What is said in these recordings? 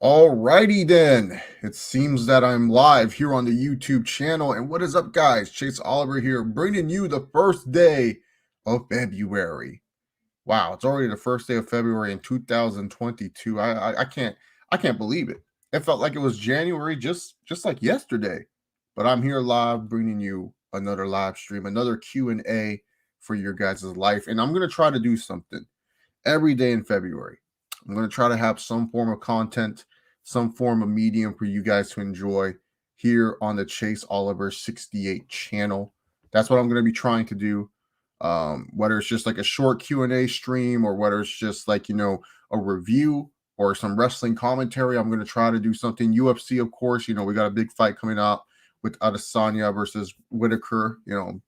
Alrighty then. It seems that I'm live here on the YouTube channel. And what is up, guys? Chase Oliver here, bringing you the first day of February. Wow, it's already the first day of February in 2022. I can't believe it. It felt like it was January just like yesterday. But I'm here live, bringing you another live stream, another Q&A for your guys' life. And I'm gonna try to do something every day in February. I'm going to try to have some form of content, some form of medium for you guys to enjoy here on the Chase Oliver 68 channel. That's what I'm going to be trying to do. Whether it's just like a short Q&A stream or whether it's just like, a review or some wrestling commentary, I'm going to try to do something. UFC, of course, we got a big fight coming up with Adesanya versus Whitaker,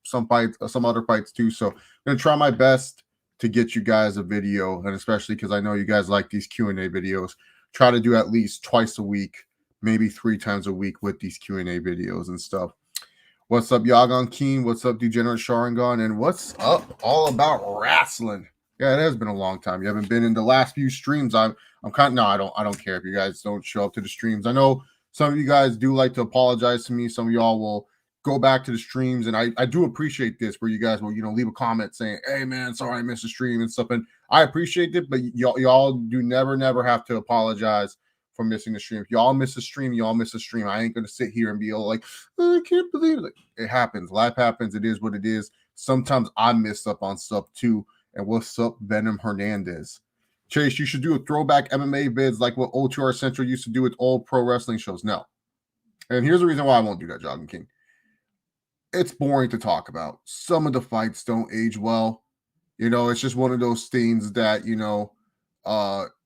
some fights, some other fights too. So I'm going to try my best to get you guys a video, and especially because I know you guys like these Q&A videos, try to do at least twice a week, maybe 3 times a week with these Q&A videos and stuff. What's up, Yagon Keen? What's up, Degenerate Sharingan? And what's up all about wrestling? Yeah, it has been a long time. You haven't been in the last few streams. I'm kind of, no, I don't care if you guys don't show up to the streams. I know some of you guys do like to apologize to me. Some of y'all will go back to the streams, and I do appreciate this where you guys will leave a comment saying, hey man, sorry I missed the stream and stuff, and I appreciate it, but y'all do never have to apologize for missing the stream. If y'all miss a stream, y'all miss a stream. I ain't gonna sit here and be all like, oh, I can't believe it. It happens. Life happens. It is what it is. Sometimes I miss up on stuff too. And what's up, Venom Hernandez? Chase, you should do a throwback MMA vids like what O2R Central used to do with old pro wrestling shows. No. And here's the reason why I won't do that, Jogging King. It's boring to talk about. Some of the fights don't age well. It's just one of those things that,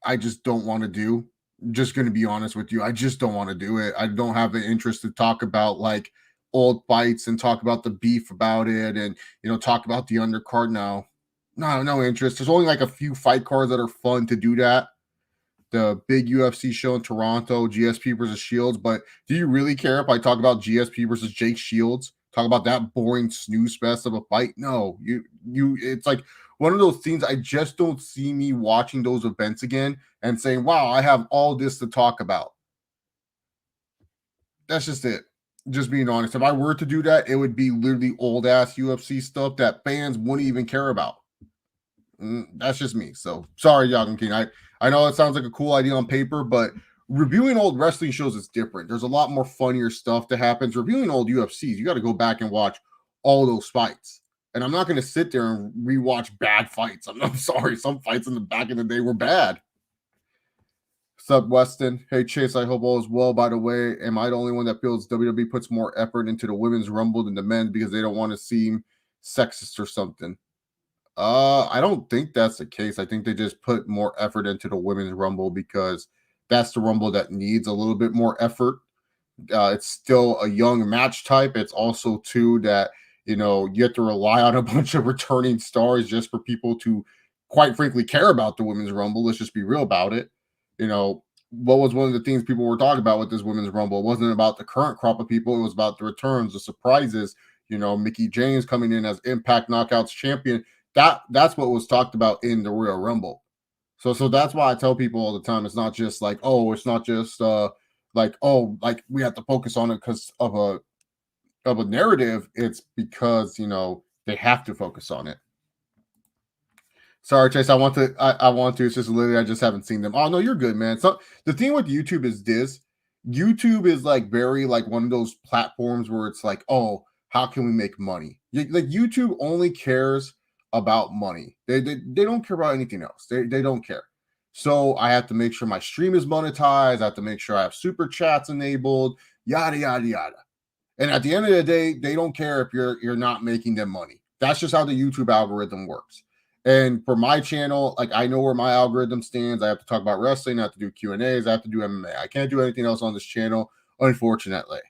I just don't want to do. Just going to be honest with you. I just don't want to do it. I don't have the interest to talk about like old fights and talk about the beef about it and, talk about the undercard now. No interest. There's only like a few fight cards that are fun to do that. The big UFC show in Toronto, GSP versus Shields. But do you really care if I talk about GSP versus Jake Shields? Talk about that boring snooze fest of a fight? No, it's like one of those things. I just don't see me watching those events again and saying, wow, I have all this to talk about. That's just it. Just being honest. If I were to do that, it would be literally old ass UFC stuff that fans wouldn't even care about. That's just me. So sorry, Yagan King. I know it sounds like a cool idea on paper, but reviewing old wrestling shows is different. There's a lot more funnier stuff that happens. Reviewing old UFCs, you got to go back and watch all those fights. And I'm not going to sit there and rewatch bad fights. I'm sorry. Some fights in the back in the day were bad. What's up, Weston? Hey, Chase, I hope all is well. By the way, am I the only one that feels WWE puts more effort into the women's rumble than the men because they don't want to seem sexist or something? I don't think that's the case. I think they just put more effort into the women's rumble because that's the rumble that needs a little bit more effort. It's still a young match type. It's also too that you have to rely on a bunch of returning stars just for people to, quite frankly, care about the women's rumble. Let's just be real about it. What was one of the things people were talking about with this women's rumble? It wasn't about the current crop of people. It was about the returns, the surprises. Mickie James coming in as Impact Knockouts champion. That's what was talked about in the Royal Rumble. So that's why I tell people all the time, it's not just like, oh, it's not just like, oh, like we have to focus on it because of a narrative. It's because they have to focus on it. Sorry, Chase. I want to. It's just literally I just haven't seen them. Oh no, you're good, man. So the thing with YouTube is this: YouTube is like very like one of those platforms where it's like, oh, how can we make money? Like YouTube only cares about money. They don't care about anything else. They don't care. So I have to make sure my stream is monetized. I have to make sure I have super chats enabled. Yada yada yada. And at the end of the day, they don't care if you're not making them money. That's just how the YouTube algorithm works. And for my channel, like I know where my algorithm stands. I have to talk about wrestling. I have to do Q&As. I have to do MMA. I can't do anything else on this channel, unfortunately.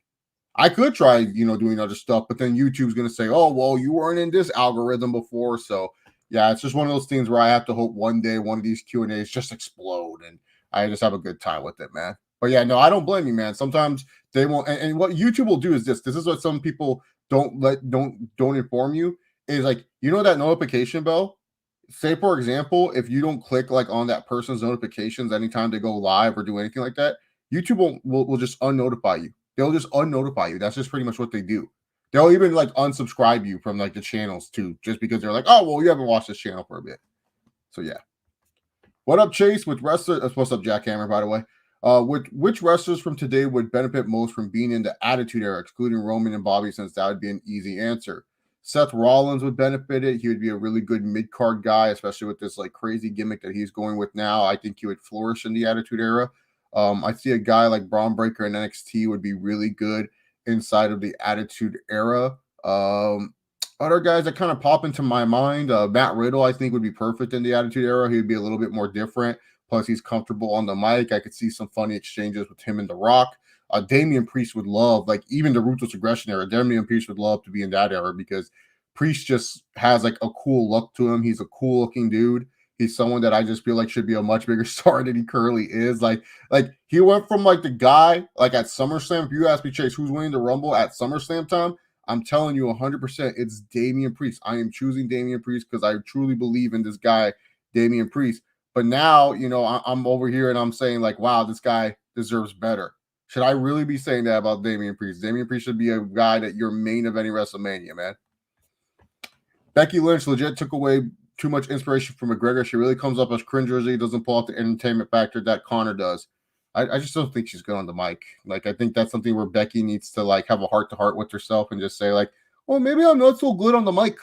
I could try, doing other stuff, but then YouTube's going to say, oh, well, you weren't in this algorithm before. So, yeah, it's just one of those things where I have to hope one day one of these Q&As just explode and I just have a good time with it, man. But, yeah, no, I don't blame you, man. Sometimes they won't. And what YouTube will do is this. This is what some people don't inform you is like, that notification bell? say for example, if you don't click like on that person's notifications anytime they go live or do anything like that, YouTube will just unnotify you. They'll just unnotify you. That's just pretty much what they do. They'll even like unsubscribe you from like the channels too, just because they're like, oh well, you haven't watched this channel for a bit. So yeah. What up, Chase? With wrestler, what's up, Jackhammer? By the way, which wrestlers from today would benefit most from being in the Attitude Era, excluding Roman and Bobby, since that would be an easy answer. Seth Rollins would benefit it. He would be a really good mid card guy, especially with this like crazy gimmick that he's going with now. I think he would flourish in the Attitude Era. I see a guy like Braun Breaker in NXT would be really good inside of the Attitude Era. Other guys that kind of pop into my mind, Matt Riddle, I think would be perfect in the Attitude Era. He would be a little bit more different. Plus, he's comfortable on the mic. I could see some funny exchanges with him and The Rock. Damian Priest would love, like even the Ruthless Aggression era. Damian Priest would love to be in that era because Priest just has like a cool look to him. He's a cool looking dude. He's someone that I just feel like should be a much bigger star than he currently is. Like he went from like the guy like at SummerSlam. If you ask me, Chase, who's winning the Rumble at SummerSlam time? I'm telling you 100%, it's Damian Priest. I am choosing Damian Priest because I truly believe in this guy, Damian Priest. But now, you know, I'm over here and I'm saying like, wow, this guy deserves better. Should I really be saying that about Damian Priest? Damian Priest should be a guy that you're main eventing WrestleMania, man. Becky Lynch legit took away too much inspiration from McGregor. She really comes up as cringeworthy, doesn't pull out the entertainment factor that Connor does. I just don't think she's good on the mic. Like, I think that's something where Becky needs to like have a heart-to-heart with herself and just say like, well, maybe I'm not so good on the mic.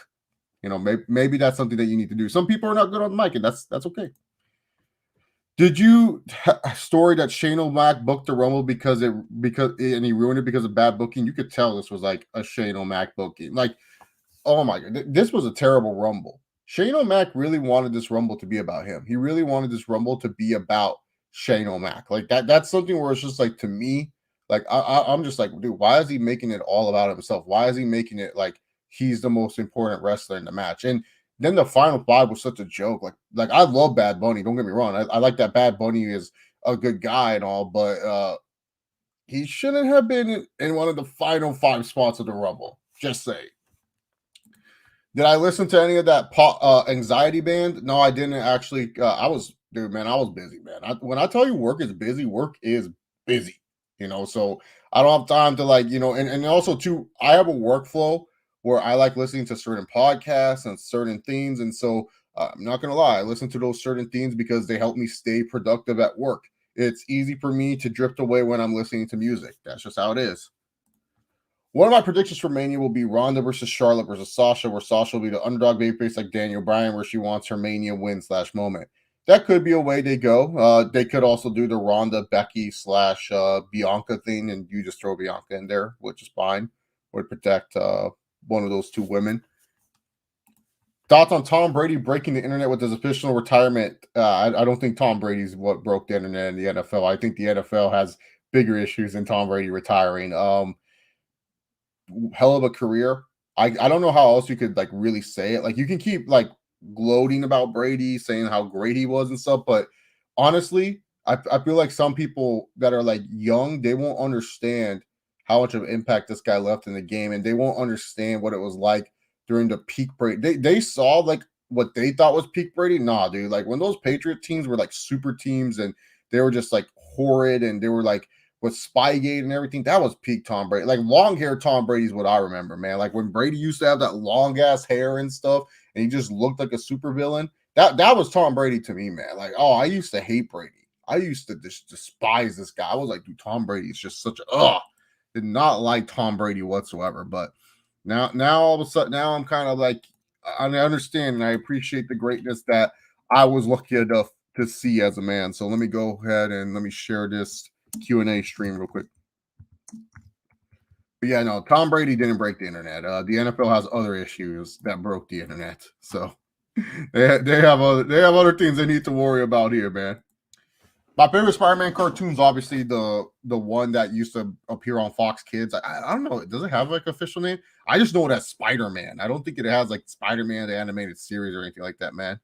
You know, maybe that's something that you need to do. Some people are not good on the mic, and that's okay. Did you story that Shane O'Mac booked the Rumble because he ruined it because of bad booking? You could tell this was like a Shane O'Mac booking. Like, oh my god, this was a terrible Rumble. Shane O'Mac really wanted this Rumble to be about him. He really wanted this Rumble to be about Shane O'Mac. Like that's something where it's just like, to me, like I'm just like, dude, why is he making it all about himself? Why is he making it like he's the most important wrestler in the match? And then the final five was such a joke. Like I love Bad Bunny. Don't get me wrong. I like that Bad Bunny is a good guy and all, but he shouldn't have been in one of the final five spots of the Rumble. Just say. Did I listen to any of that Anxiety Band? No, I didn't actually. I was, dude, man, I was busy, man. When I tell you work is busy, work is busy, you know, so I don't have time to like, you know, and also too, I have a workflow where I like listening to certain podcasts and certain things. And so I'm not going to lie, I listen to those certain things because they help me stay productive at work. It's easy for me to drift away when I'm listening to music. That's just how it is. One of my predictions for Mania will be Ronda versus Charlotte versus Sasha, where Sasha will be the underdog babyface like Daniel Bryan, where she wants her Mania win / moment. That could be a way they go. They could also do the Ronda Becky / Bianca thing, and you just throw Bianca in there, which is fine. Would protect one of those two women. Thoughts on Tom Brady breaking the internet with his official retirement? I don't think Tom Brady's what broke the internet in the NFL. I think the NFL has bigger issues than Tom Brady retiring. Hell of a career. I don't know how else you could like really say it. Like you can keep like gloating about Brady, saying how great he was and stuff, but honestly, I feel like some people that are like young, they won't understand how much of impact this guy left in the game, and they won't understand what it was like during the peak Brady. They saw like what they thought was peak Brady. Nah, dude, like when those Patriot teams were like super teams and they were just like horrid and they were like with Spygate and everything, that was peak Tom Brady. Like long hair Tom Brady's what I remember, man. Like when Brady used to have that long ass hair and stuff, and he just looked like a super villain. That was Tom Brady to me, man. Like, oh, I used to hate Brady. I used to just despise this guy. I was like, dude, Tom Brady is just such a did not like Tom Brady whatsoever. But now all of a sudden, now I'm kind of like, I understand and I appreciate the greatness that I was lucky enough to see as a man. So let me go ahead and let me share this Q&A stream real quick. But yeah, no, Tom Brady didn't break the internet. The NFL has other issues that broke the internet. So they have other things they need to worry about here, man. My favorite Spider-Man cartoon is obviously the one that used to appear on Fox Kids. I don't know. Does it have like official name? I just know it as Spider-Man. I don't think it has like Spider-Man the animated series or anything like that, man.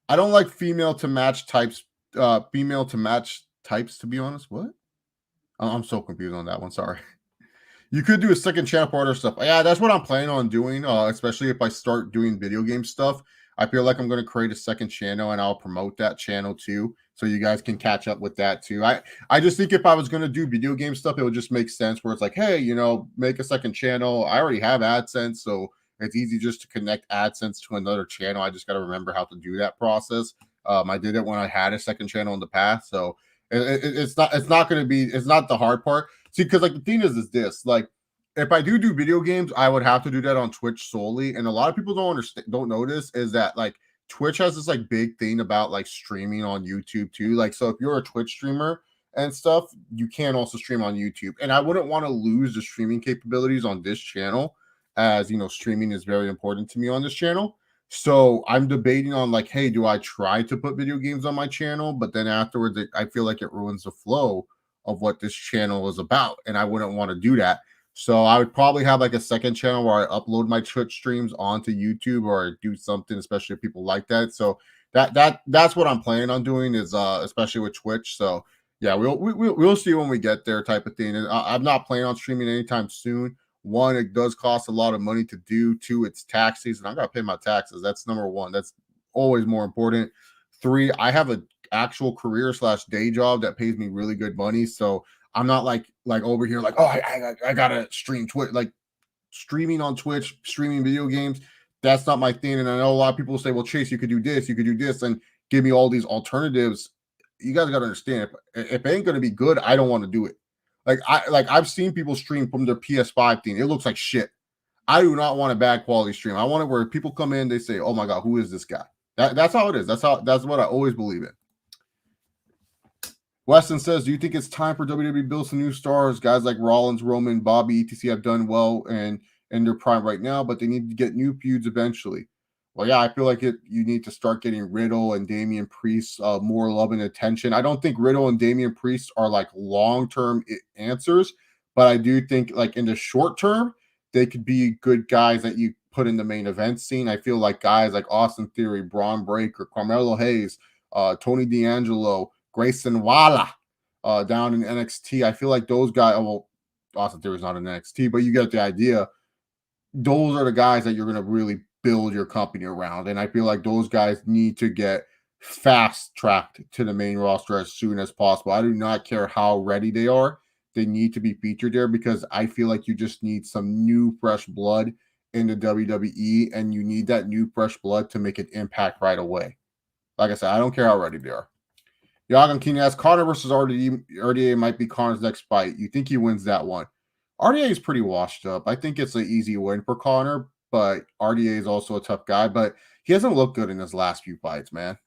I don't like female to match types, to be honest. What? I'm so confused on that one. Sorry. You could do a second channel for other stuff. Yeah, that's what I'm planning on doing, especially if I start doing video game stuff. I feel like I'm going to create a second channel and I'll promote that channel too, so you guys can catch up with that too. I just think if I was going to do video game stuff, it would just make sense where it's like, hey, make a second channel. I already have AdSense, so it's easy just to connect AdSense to another channel. I just got to remember how to do that process. I did it when I had a second channel in the past, so it's not going to be, it's not the hard part. See, because like the thing is this, like if I do video games, I would have to do that on Twitch solely. And a lot of people don't notice is that like Twitch has this like big thing about like streaming on YouTube too. Like, so if you're a Twitch streamer and stuff, you can also stream on YouTube. And I wouldn't want to lose the streaming capabilities on this channel, as streaming is very important to me on this channel. So I'm debating on like, hey, do I try to put video games on my channel? But then afterwards, I feel like it ruins the flow of what this channel is about. And I wouldn't want to do that. So I would probably have like a second channel where I upload my Twitch streams onto YouTube, or I do something, especially if people like that. So that's what I'm planning on doing, is especially with Twitch. So yeah, we'll see when we get there, type of thing. And I'm not planning on streaming anytime soon. One, it does cost a lot of money to do. Two, it's tax season. I gotta pay my taxes. That's number one. That's always more important. Three, I have a actual career / day job that pays me really good money. So I'm not like over here like, oh, I gotta stream Twitch, like streaming on Twitch, streaming video games. That's not my thing. And I know a lot of people say, well, Chase, you could do this, and give me all these alternatives. You guys gotta understand, if it ain't gonna be good, I don't want to do it. I've seen people stream from their PS5 thing. It looks like shit. I do not want a bad quality stream. I want it where people come in, they say, oh my God, who is this guy? That's how it is. That's what I always believe in. Weston says, do you think it's time for WWE to build some new stars? Guys like Rollins, Roman, Bobby, etc. have done well and in their prime right now, but they need to get new feuds eventually. Well, yeah, I feel like you need to start getting Riddle and Damian Priest more love and attention. I don't think Riddle and Damian Priest are like long-term answers, but I do think like in the short term, they could be good guys that you put in the main event scene. I feel like guys like Austin Theory, Braun Breaker, Carmelo Hayes, Tony D'Angelo, Grayson Waller down in NXT. I feel like those guys, well, Austin Theory's not in NXT, but you get the idea. Those are the guys that you're going to really build your company around. And I feel like those guys need to get fast tracked to the main roster as soon as possible. I do not care how ready they are. They need to be featured there, because I feel like you just need some new fresh blood in the WWE, and you need that new fresh blood to make an impact right away. Like I said, I don't care how ready they are. Yagan King asks, Conor versus RDA might be Conor's next fight. You think he wins that one? RDA is pretty washed up. I think it's an easy win for Conor, but RDA is also a tough guy, but he hasn't looked good in his last few fights, man.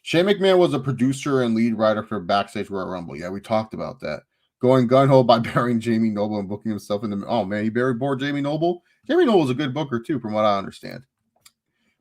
Shane McMahon was a producer and lead writer for Backstage Royal Rumble. Yeah, we talked about that. Going gun-ho by burying Jamie Noble and booking himself in the... Oh, man, he buried poor Jamie Noble? Jamie Noble was a good booker, too, from what I understand.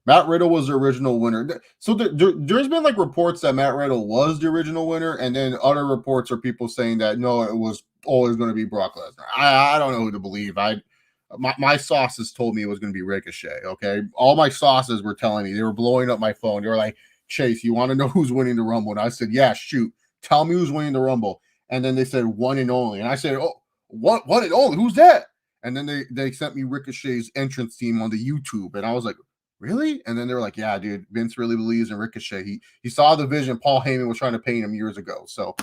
Matt Riddle was the original winner. So there's been like reports that Matt Riddle was the original winner, and then other reports are people saying that no, it was always going to be Brock Lesnar. I don't know who to believe. My sources told me it was going to be Ricochet. Okay, all my sources were telling me, they were blowing up my phone. They were like, Chase, you want to know who's winning the Rumble? And I said, yeah, shoot, tell me who's winning the Rumble. And then they said one and only, and I said, oh, what, one and only? Who's that? And then they sent me Ricochet's entrance team on the YouTube, and I was like, really? And then they were like, yeah, dude, Vince really believes in Ricochet. He saw the vision Paul Heyman was trying to paint him years ago. So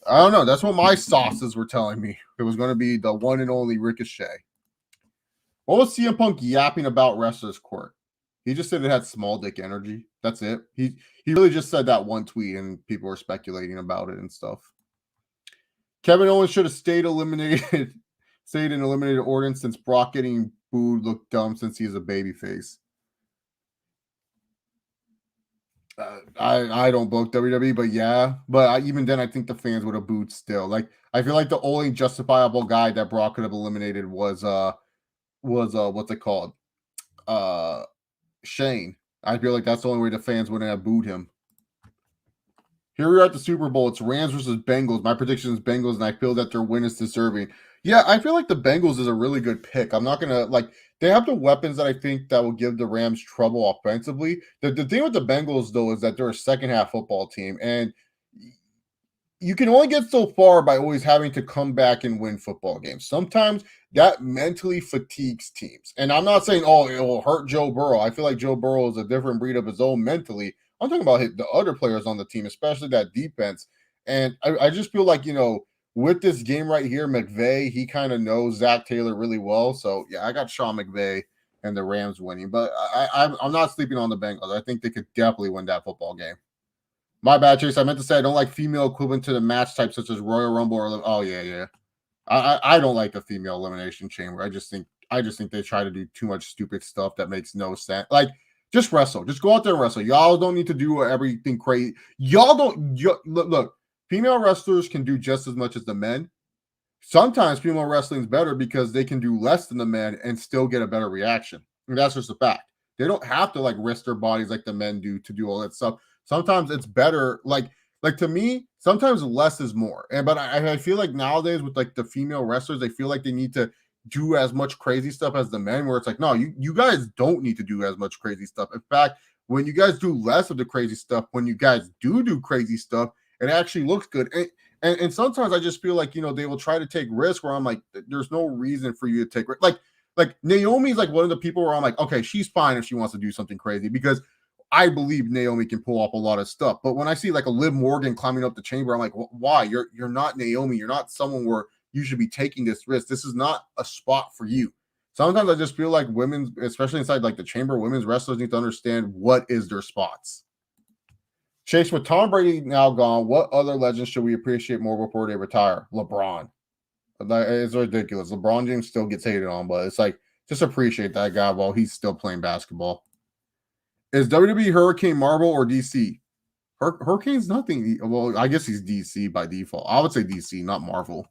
I don't know. That's what my sources were telling me. It was going to be the one and only Ricochet. What was CM Punk yapping about Wrestler's Court? He just said it had small dick energy. That's it. He really just said that one tweet, and people were speculating about it and stuff. Kevin Owens should have stayed in eliminated Orton, since Brock getting booed looked dumb since he is a babyface. I don't book WWE, but yeah. But even then, I think the fans would have booed still. Like, I feel like the only justifiable guy that Brock could have eliminated was what's it called? Shane. I feel like that's the only way the fans wouldn't have booed him. Here we are at the Super Bowl. It's Rams versus Bengals. My prediction is Bengals, and I feel that their win is deserving. Yeah, I feel like the Bengals is a really good pick. I'm not gonna they have the weapons that I think that will give the Rams trouble offensively. The thing with the Bengals, though, is that they're a second half football team, and you can only get so far by always having to come back and win football games. Sometimes that mentally fatigues teams. And I'm not saying, oh, it will hurt Joe Burrow. I feel like Joe Burrow is a different breed of his own mentally. I'm talking about the other players on the team, especially that defense. And I just feel like, with this game right here, McVay, he kind of knows Zach Taylor really well. So, yeah, I got Sean McVay and the Rams winning. But I'm not sleeping on the Bengals. I think they could definitely win that football game. My bad, Chase. I meant to say I don't like female equivalent to the match type, such as Royal Rumble or oh yeah. I don't like the female elimination chamber. I just think they try to do too much stupid stuff that makes no sense. Like just wrestle, just go out there and wrestle. Y'all don't need to do everything crazy. Y'all don't look. Female wrestlers can do just as much as the men. Sometimes female wrestling is better because they can do less than the men and still get a better reaction. And that's just a fact. They don't have to like risk their bodies like the men do to do all that stuff. Sometimes it's better. Like to me, sometimes less is more. And but I feel like nowadays with like the female wrestlers, they feel like they need to do as much crazy stuff as the men. Where it's like, no, you guys don't need to do as much crazy stuff. In fact, when you guys do less of the crazy stuff, when you guys do crazy stuff, it actually looks good. And sometimes I just feel like they will try to take risks where I'm like, there's no reason for you to take risk. Like Naomi's like one of the people where I'm like, okay, she's fine if she wants to do something crazy because I believe Naomi can pull off a lot of stuff. But when I see like a Liv Morgan climbing up the chamber, I'm like, why? You're not Naomi. You're not someone where you should be taking this risk. This is not a spot for you. Sometimes I just feel like women, especially inside like the chamber, women's wrestlers need to understand what is their spots. Chase, with Tom Brady now gone, what other legends should we appreciate more before they retire? LeBron. It's ridiculous. LeBron James still gets hated on, but it's like, just appreciate that guy while he's still playing basketball. Is WWE Hurricane Marvel or DC? Hurricane's nothing. Well, I guess he's DC by default. I would say DC, not Marvel.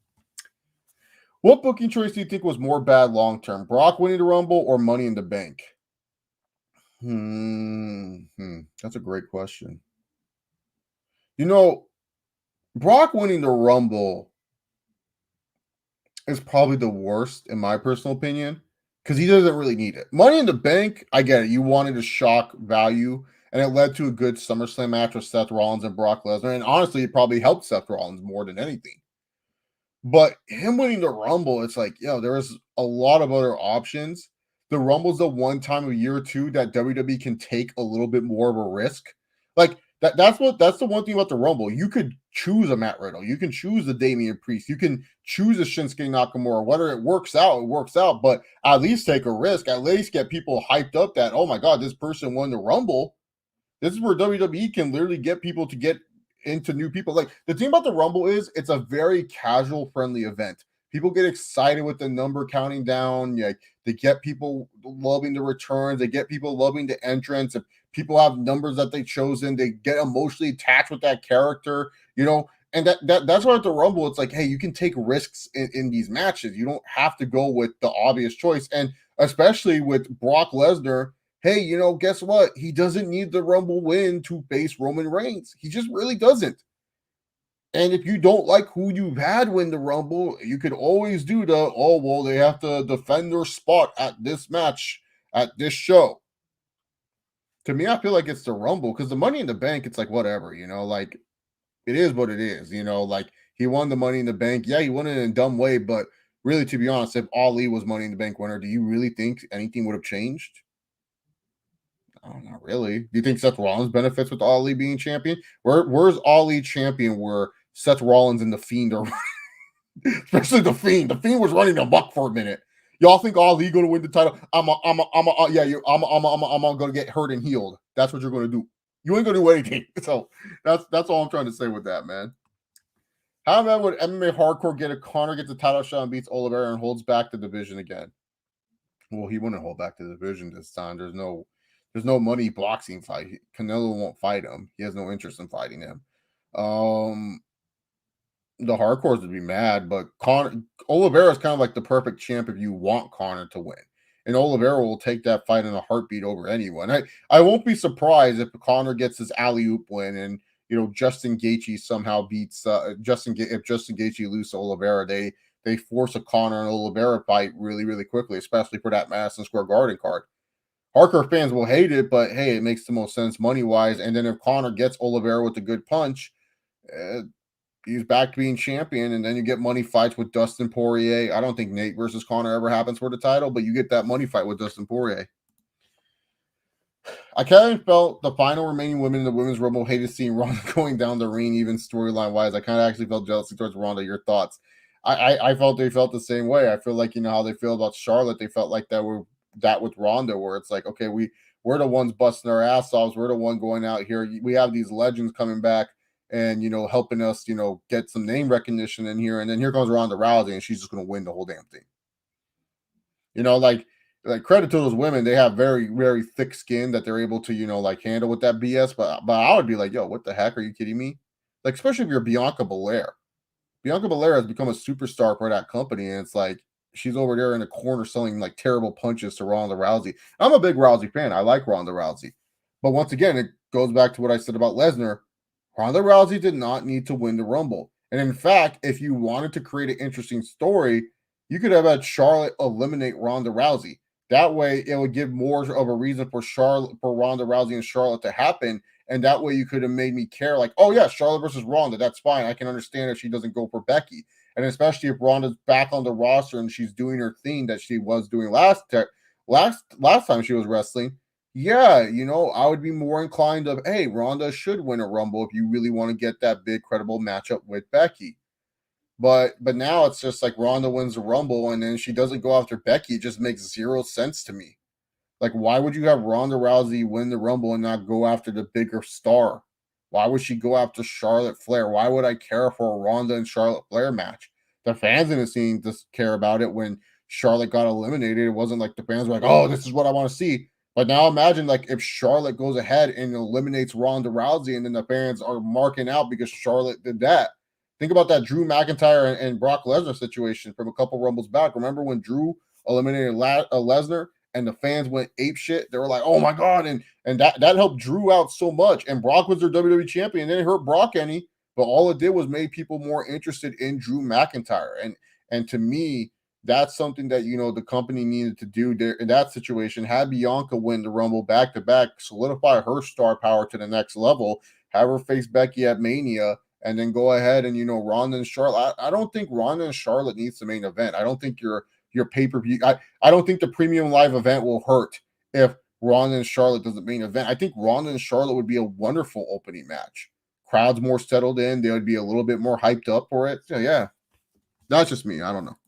What booking choice do you think was more bad long term? Brock winning the Rumble or Money in the Bank? That's a great question. Brock winning the Rumble is probably the worst in my personal opinion because he doesn't really need it. Money in the Bank, I get it. You wanted a shock value, and it led to a good SummerSlam match with Seth Rollins and Brock Lesnar. And honestly, it probably helped Seth Rollins more than anything. But him winning the Rumble, it's like, there is a lot of other options. The Rumble's the one time of year or two that WWE can take a little bit more of a risk. Like that's the one thing about the Rumble. You could choose a Matt Riddle, you can choose a Damian Priest, you can choose a Shinsuke Nakamura. Whether it works out, it works out. But at least take a risk. At least get people hyped up that, oh my God, this person won the Rumble. This is where WWE can literally get people to get into new people. Like the thing about the Rumble is it's a very casual, friendly event. People get excited with the number counting down. They get people loving the returns. They get people loving the entrance. If people have numbers that they've chosen, they get emotionally attached with that character. And that's why at the Rumble, it's like, hey, you can take risks in these matches. You don't have to go with the obvious choice. And especially with Brock Lesnar, hey, guess what? He doesn't need the Rumble win to face Roman Reigns. He just really doesn't. And if you don't like who you've had win the Rumble, you could always do they have to defend their spot at this match, at this show. To me, I feel like it's the Rumble because the Money in the Bank, it's like whatever, like it is what it is, like he won the Money in the Bank. Yeah, he won it in a dumb way, but really, to be honest, if Ali was Money in the Bank winner, do you really think anything would have changed? Oh, not really. Do you think Seth Rollins benefits with Ali being champion? Where's Ali champion where Seth Rollins and the Fiend are especially the Fiend? The Fiend was running amok for a minute. Y'all think Ali going to win the title? I'm going to get hurt and healed. That's what you're going to do. You ain't going to do anything. So that's all I'm trying to say with that, man. How bad would MMA Hardcore get if Conor gets the title shot and beats Oliveira and holds back the division again? Well, he wouldn't hold back the division this time. There's no money boxing fight. Canelo won't fight him. He has no interest in fighting him. The hardcores would be mad, but Oliveira is kind of like the perfect champ if you want Conor to win. And Oliveira will take that fight in a heartbeat over anyone. I won't be surprised if Conor gets his alley-oop win and Justin Gaethje somehow beats if Justin Gaethje loses to Oliveira, they force a Conor and Oliveira fight really, really quickly, especially for that Madison Square Garden card. Hardcore fans will hate it, but hey, it makes the most sense money-wise. And then if Conor gets Oliveira with a good punch, he's back to being champion, and then you get money fights with Dustin Poirier. I don't think Nate versus Conor ever happens for the title, but you get that money fight with Dustin Poirier. I kind of felt the final remaining women in the Women's Rumble hated seeing Ronda going down the ring, even storyline wise. I kind of actually felt jealousy towards Ronda. Your thoughts? I felt they felt the same way. I feel like, you know, how they feel about Charlotte. They felt like that with Ronda, where it's like, okay, we're the ones busting our ass off. We're the one going out here. We have these legends coming back and, you know, helping us, you know, get some name recognition in here. And then here comes Ronda Rousey, and she's just going to win the whole damn thing. You know, like credit to those women. They have very, very thick skin that they're able to, you know, like handle with that BS. But I would be like, yo, what the heck? Are you kidding me? Like, especially if you're Bianca Belair. Bianca Belair has become a superstar for that company, and it's like she's over there in the corner selling like terrible punches to Ronda Rousey. I'm a big Rousey fan. I like Ronda Rousey. But once again, it goes back to what I said about Lesnar. Ronda Rousey did not need to win the Rumble. And in fact, if you wanted to create an interesting story, you could have had Charlotte eliminate Ronda Rousey. That way, it would give more of a reason for Ronda Rousey and Charlotte to happen. And that way, you could have made me care, like, oh yeah, Charlotte versus Ronda. That's fine. I can understand if she doesn't go for Becky, and especially if Ronda's back on the roster and she's doing her thing that she was doing last time she was wrestling. Yeah, you know, I would be more inclined of, hey, Ronda should win a Rumble if you really want to get that big credible matchup with Becky. But now it's just like Ronda wins the Rumble and then she doesn't go after Becky. It just makes zero sense to me. Like, why would you have Ronda Rousey win the Rumble and not go after the bigger star? Why would she go after Charlotte Flair? Why would I care for a Ronda and Charlotte Flair match? The fans didn't seem to care about it when Charlotte got eliminated. It wasn't like the fans were like, oh, this is what I want to see. But now imagine, like, if Charlotte goes ahead and eliminates Ronda Rousey and then the fans are marking out because Charlotte did that. Think about that Drew McIntyre and Brock Lesnar situation from a couple Rumbles back. Remember when Drew eliminated Lesnar and the fans went ape shit? They were like, "Oh my god!" and that helped Drew out so much. And Brock was their WWE champion. It didn't hurt Brock any, but all it did was made people more interested in Drew McIntyre. And to me, that's something that, you know, the company needed to do there in that situation. Have Bianca win the Rumble back to back, solidify her star power to the next level. Have her face Becky at Mania, and then go ahead and, you know, Ronda and Charlotte. I don't think Ronda and Charlotte needs the main event. I don't think your pay-per-view. I don't think the premium live event will hurt if Ronda and Charlotte does the main event. I think Ronda and Charlotte would be a wonderful opening match. Crowds more settled in. They would be a little bit more hyped up for it. So yeah, that's just me. I don't know.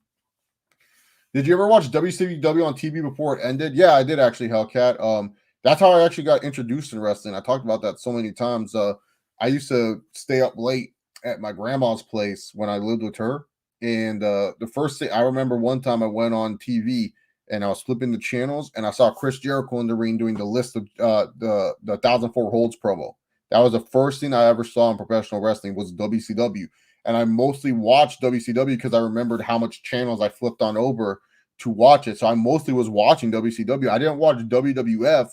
Did you ever watch WCW on TV before it ended? Yeah, I did actually, Hellcat. That's how I actually got introduced in wrestling. I talked about that so many times. I used to stay up late at my grandma's place when I lived with her. And the first thing I remember, one time I went on TV and I was flipping the channels and I saw Chris Jericho in the ring doing the list of the 1,004 holds promo. That was the first thing I ever saw in professional wrestling was WCW. And I mostly watched WCW because I remembered how much channels I flipped on over to watch it. So I mostly was watching WCW. I didn't watch WWF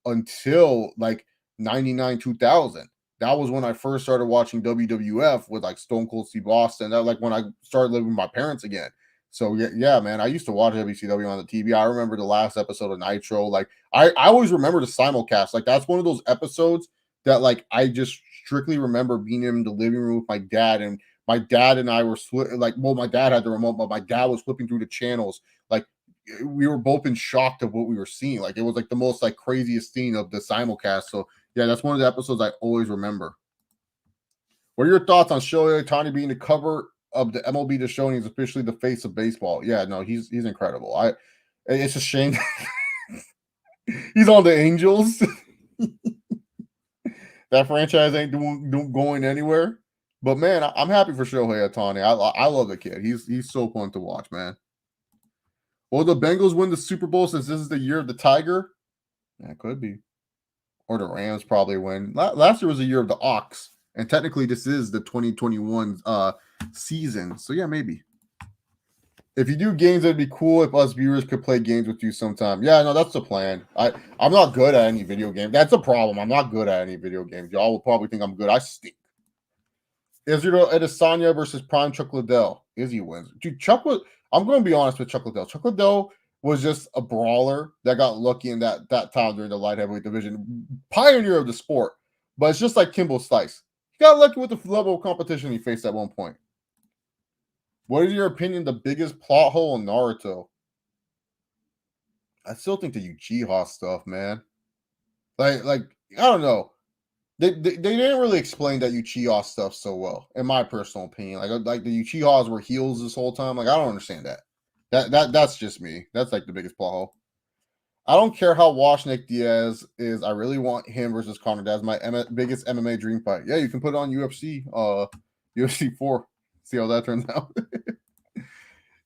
until like 99, 2000. That was when I first started watching WWF with like Stone Cold Steve Austin. That was like when I started living with my parents again. So yeah, man, I used to watch WCW on the TV. I remember the last episode of Nitro. Like I always remember the simulcast. Like that's one of those episodes that like I just strictly remember being in the living room with my dad, and my dad and I were my dad had the remote, but my dad was flipping through the channels. Like we were both in shock of what we were seeing. Like it was like the most like craziest thing of the simulcast. So yeah, that's one of the episodes I always remember. What are your thoughts on Shohei Ohtani being the cover of the MLB The Show and he's officially the face of baseball? Yeah, no, he's incredible. It's a shame he's on the Angels. That franchise ain't going anywhere. But man, I'm happy for Shohei Ohtani. I love the kid. He's so fun to watch, man. Will the Bengals win the Super Bowl since this is the year of the Tiger? That could be. Or the Rams probably win. Last year was the year of the Ox, and technically this is the 2021 season. So yeah, maybe. If you do games, it'd be cool if us viewers could play games with you sometime. Yeah, no, that's the plan. I'm not good at any video game. That's a problem. I'm not good at any video games. Y'all will probably think I'm good. I stink. Israel Adesanya versus Prime Chuck Liddell. Izzy wins. Dude, I'm going to be honest with Chuck Liddell. Chuck Liddell was just a brawler that got lucky in that time during the light heavyweight division. Pioneer of the sport. But it's just like Kimbo Slice. He got lucky with the level of competition he faced at one point. What is your opinion the biggest plot hole in Naruto? I still think the Uchiha stuff, man. Like I don't know. They didn't really explain that Uchiha stuff so well, in my personal opinion. Like the Uchihas were heels this whole time. Like I don't understand that. That's just me. That's like the biggest plot hole. I don't care how washed Nick Diaz is. I really want him versus Conor. That's my biggest MMA dream fight. Yeah, you can put it on UFC 4. See how that turns out.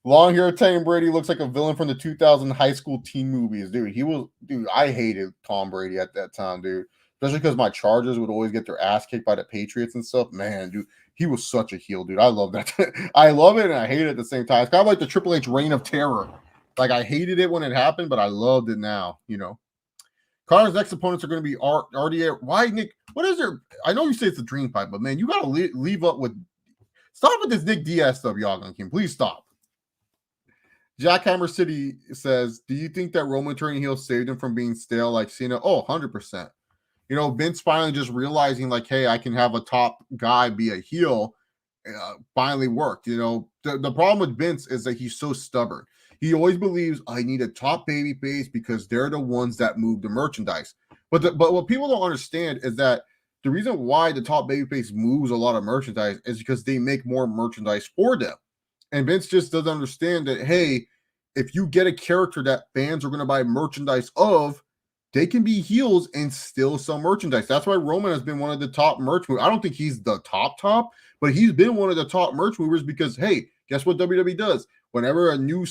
Long hair Tom Brady looks like a villain from the 2000 high school teen movies, dude. I hated Tom Brady at that time, dude. Especially because my Chargers would always get their ass kicked by the Patriots and stuff. Man, dude, he was such a heel, dude. I love that. I love it and I hate it at the same time. It's kind of like the Triple H reign of terror. Like I hated it when it happened, but I loved it now. Connor's next opponents are going to be RDA. Why, Nick? What is there? I know you say it's a dream fight, but man, you got to leave up with. Stop with this Nick Diaz stuff, y'all. King. Please stop. Jackhammer City says, do you think that Roman turning heel saved him from being stale like Cena? Oh, 100%. Vince finally just realizing like, hey, I can have a top guy be a heel finally worked. The problem with Vince is that he's so stubborn. He always believes I need a top baby face because they're the ones that move the merchandise. But what people don't understand is that the reason why the top baby face moves a lot of merchandise is because they make more merchandise for them. And Vince just doesn't understand that, hey, if you get a character that fans are going to buy merchandise of, they can be heels and still sell merchandise. That's why Roman has been one of the top merch movers. I don't think he's the top, but he's been one of the top merch movers because, hey, guess what WWE does? Whenever a new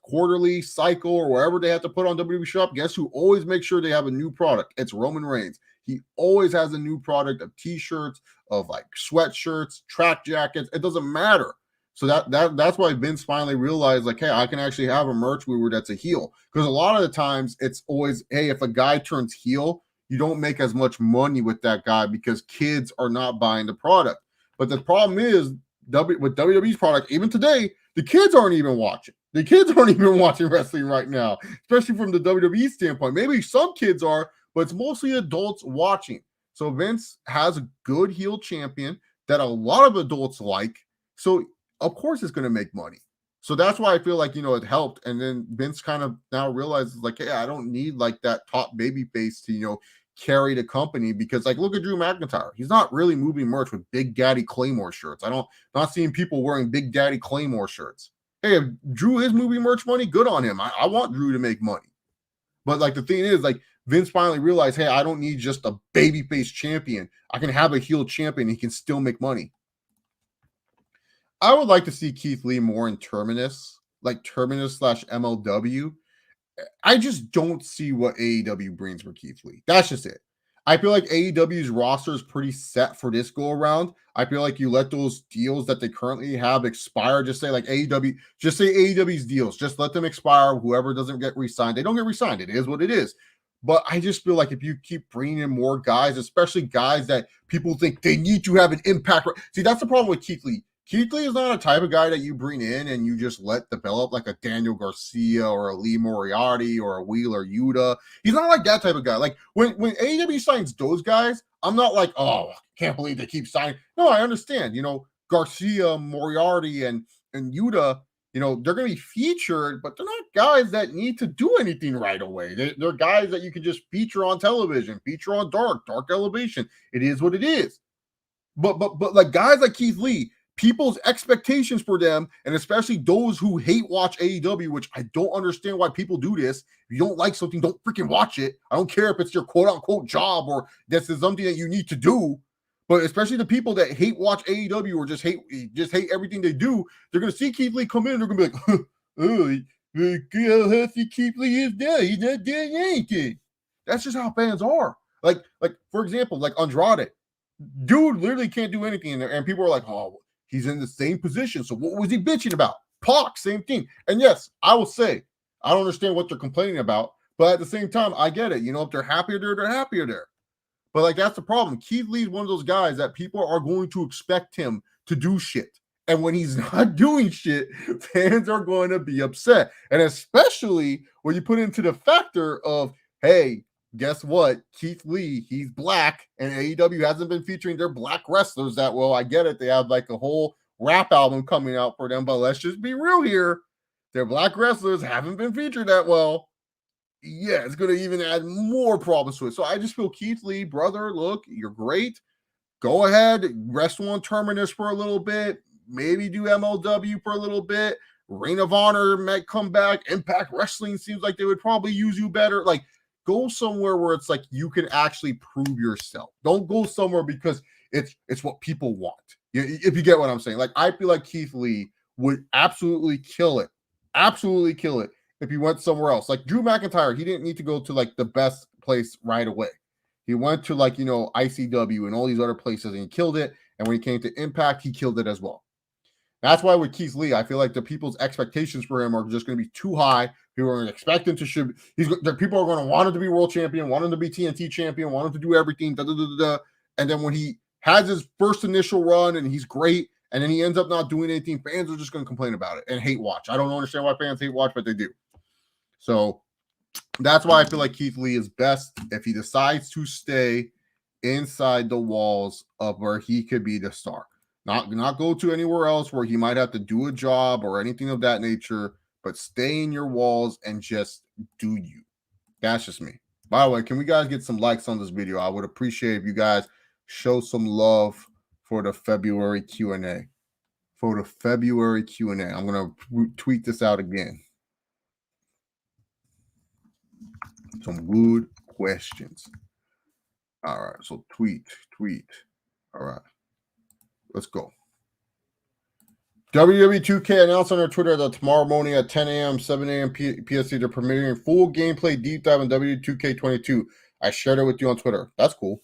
quarterly cycle or wherever they have to put on WWE Shop, guess who always makes sure they have a new product? It's Roman Reigns. He always has a new product of t-shirts, of like sweatshirts, track jackets. It doesn't matter. So that's why Vince finally realized, like, hey, I can actually have a merch mover that's a heel. Because a lot of the times it's always, hey, if a guy turns heel, you don't make as much money with that guy because kids are not buying the product. But the problem is, with WWE's product, even today, the kids aren't even watching. The kids aren't even watching wrestling right now, especially from the WWE standpoint. Maybe some kids are, but it's mostly adults watching. So Vince has a good heel champion that a lot of adults like. So of course it's going to make money. So that's why I feel like, it helped. And then Vince kind of now realizes like, hey, I don't need like that top baby face to, carry the company because like, look at Drew McIntyre. He's not really moving merch with Big Daddy Claymore shirts. Not seeing people wearing Big Daddy Claymore shirts. Hey, if Drew is moving merch money, good on him. I want Drew to make money. But like the thing is, like Vince finally realized, hey, I don't need just a babyface champion. I can have a heel champion. He can still make money. I would like to see Keith Lee more in Terminus, like Terminus/MLW. I just don't see what AEW brings for Keith Lee. That's just it. I feel like AEW's roster is pretty set for this go around. I feel like you let those deals that they currently have expire. Just say like AEW, just say AEW's deals. Just let them expire. Whoever doesn't get re-signed, they don't get re-signed. It is what it is. But I just feel like if you keep bringing in more guys, especially guys that people think they need to have an impact. See, that's the problem with Keith Lee. Keith Lee is not a type of guy that you bring in and you just let develop like a Daniel Garcia or a Lee Moriarty or a Wheeler Yuta. He's not like that type of guy. Like when AEW signs those guys, I'm not like, oh, can't believe they keep signing. No, I understand. Garcia, Moriarty, and Yuta, they're going to be featured, but they're not guys that need to do anything right away. They're guys that you can just feature on television, feature on Dark Elevation. It is what it is. But like guys like Keith Lee, people's expectations for them, and especially those who hate watch AEW, which I don't understand why people do this. If you don't like something, don't freaking watch it. I don't care if it's your quote unquote job or this is something that you need to do. But especially the people that hate watch AEW or just hate everything they do, they're gonna see Keith Lee come in and they're gonna be like, oh, how healthy Keith Lee is now. He's not doing anything. That's just how fans are. Like for example, like Andrade. Dude literally can't do anything, and people are like, oh, he's in the same position. So what was he bitching about? Pac, same thing. And yes, I will say, I don't understand what they're complaining about, but at the same time, I get it. If they're happier there, they're happier there. But like that's the problem. Keith Lee's one of those guys that people are going to expect him to do shit. And when he's not doing shit, fans are going to be upset. And especially when you put into the factor of, hey, guess what? Keith Lee, he's black, and AEW hasn't been featuring their black wrestlers that well. I get it. They have like a whole rap album coming out for them, but let's just be real here. Their black wrestlers haven't been featured that well. Yeah, it's going to even add more problems to it. So I just feel Keith Lee, brother, look, you're great. Go ahead, wrestle on Terminus for a little bit. Maybe do MLW for a little bit. Ring of Honor might come back. Impact Wrestling seems like they would probably use you better. Like, go somewhere where it's like you can actually prove yourself. Don't go somewhere because it's what people want. If you get what I'm saying. Like, I feel like Keith Lee would absolutely kill it. Absolutely kill it if he went somewhere else. Like Drew McIntyre, he didn't need to go to like the best place right away. He went to like, ICW and all these other places and he killed it. And when he came to Impact, he killed it as well. That's why with Keith Lee, I feel like the people's expectations for him are just going to be too high. People are going to expect him to people are going to want him to be world champion, want him to be TNT champion, want him to do everything. And then when he has his first initial run and he's great, and then he ends up not doing anything, fans are just going to complain about it and hate watch. I don't understand why fans hate watch, but they do. So that's why I feel like Keith Lee is best if he decides to stay inside the walls of where he could be the star. Not go to anywhere else where he might have to do a job or anything of that nature, but stay in your walls and just do you. That's just me. By the way, can we guys get some likes on this video? I would appreciate if you guys show some love for the February Q&A. For the February Q&A. I'm going to tweet this out again. Some good questions. All right, so tweet. All right. Let's go. WWE 2K announced on their Twitter that tomorrow morning at 10 a.m., 7 a.m. PST, they're premiering full gameplay deep dive on WWE2K22. I shared it with you on Twitter. That's cool.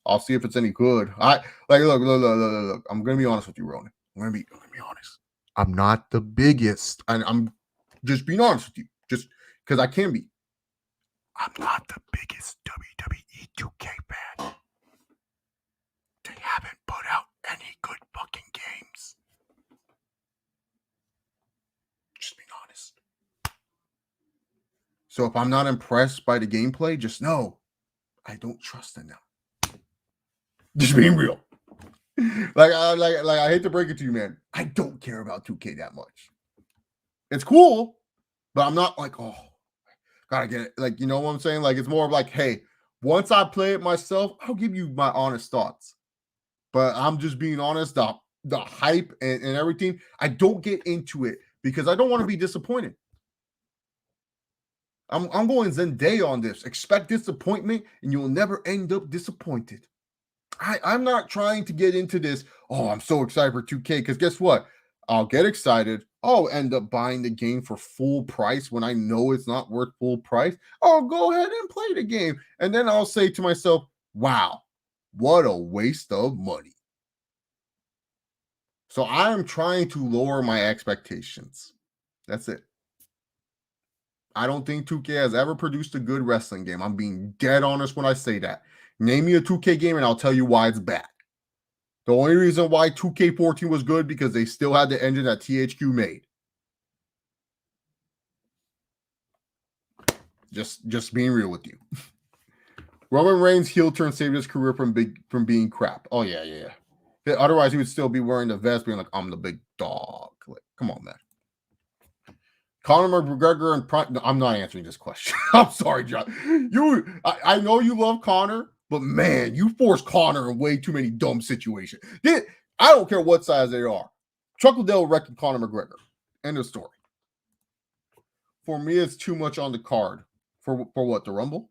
I'll see if it's any good. Look. I'm gonna be honest with you, Ronan. I'm gonna be honest. I'm not the biggest, and I'm just being honest with you, just because I can be. I'm not the biggest WWE 2K fan. They haven't put out any good fucking games. Just being honest. So if I'm not impressed by the gameplay, just know I don't trust in them. Just being real. I hate to break it to you, man. I don't care about 2K that much. It's cool, but I'm not like, oh, gotta get it. Like, you know what I'm saying? Like, it's more of like, hey, once I play it myself, I'll give you my honest thoughts. But I'm just being honest, the hype and everything, I don't get into it because I don't want to be disappointed. I'm going Zendaya on this. Expect disappointment, and you'll never end up disappointed. I'm not trying to get into this, oh, I'm so excited for 2K, because guess what? I'll get excited. I'll end up buying the game for full price when I know it's not worth full price. I'll go ahead and play the game. And then I'll say to myself, wow, what a waste of money. So I'm trying to lower my expectations. That's it. I don't think 2K has ever produced a good wrestling game. I'm being dead honest when I say that. Name me a 2K game and I'll tell you why it's bad. The only reason why 2K14 was good because they still had the engine that THQ made. Just being real with you. Roman Reigns' heel turn saved his career from being crap. Oh, yeah. Otherwise, he would still be wearing the vest, being like, I'm the big dog. Like, come on, man. Conor McGregor and I'm not answering this question. I'm sorry, John. I know you love Conor, but man, you force Conor in way too many dumb situations. I don't care what size they are. Chuck Liddell wrecked Conor McGregor. End of story. For me, it's too much on the card. For what? The Rumble?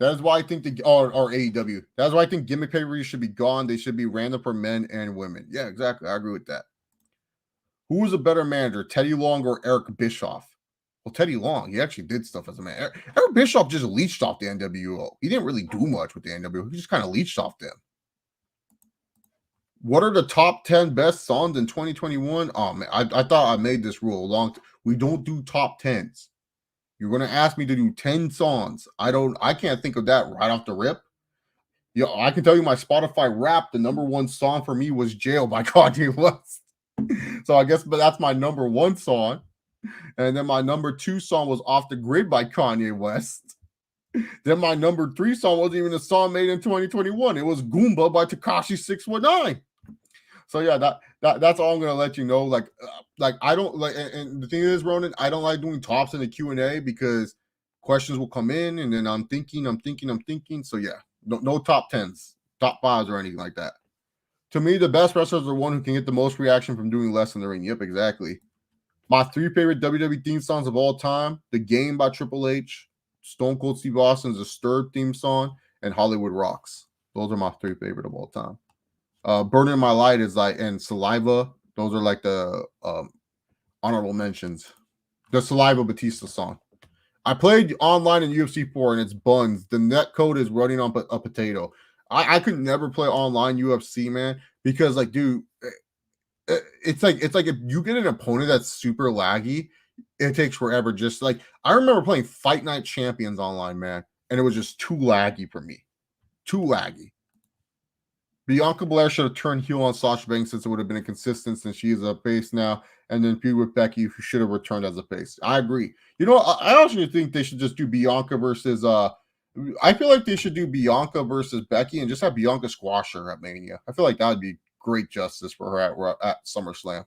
That is why I think or AEW. That's why I think gimmick pay-per-views should be gone. They should be random for men and women. Yeah, exactly. I agree with that. Who was a better manager, Teddy Long or Eric Bischoff? Well, Teddy Long, he actually did stuff as a man. Eric Bischoff just leached off the NWO. He didn't really do much with the NWO. He just kind of leached off them. What are the top 10 best songs in 2021? Oh, man, I thought I made this rule a long time. We don't do top 10s. You're going to ask me to do 10 songs. I can't think of that right off the rip. I can tell you my Spotify Wrapped, the number one song for me was Jail by Kanye West. So I guess, but that's my number one song. And then my number two song was Off the Grid by Kanye West. Then my number 3 song wasn't even a song made in 2021. It was Goomba by Tekashi 619. So yeah, that's all I'm gonna let you know. Like I don't like, and the thing is, Ronan, I don't like doing tops in the Q&A because questions will come in, and then I'm thinking. So yeah, no top 10s, top 5s, or anything like that. To me, the best wrestler is the one who can get the most reaction from doing less in the ring. Yep, exactly. My 3 favorite WWE theme songs of all time: "The Game" by Triple H, Stone Cold Steve Austin's "Disturbed" theme song, and "Hollywood Rocks." Those are my 3 favorite of all time. "Burning My Light" is like, and "Saliva." Those are like the honorable mentions. The Saliva Batista song. I played online in UFC 4 and it's buns. The net code is running on a potato. I could never play online UFC, man, because like, dude, it's like if you get an opponent that's super laggy, it takes forever. Just like I remember playing Fight Night Champions online, man, and it was just too laggy for me. Too laggy. Bianca Belair should have turned heel on Sasha Banks since it would have been inconsistent since she is a face now, and then feud with Becky, who should have returned as a face. I agree. You know, I actually think they should just do Bianca versus I feel like they should do Bianca versus Becky and just have Bianca squash her at Mania. I feel like that would be great justice for her at SummerSlam.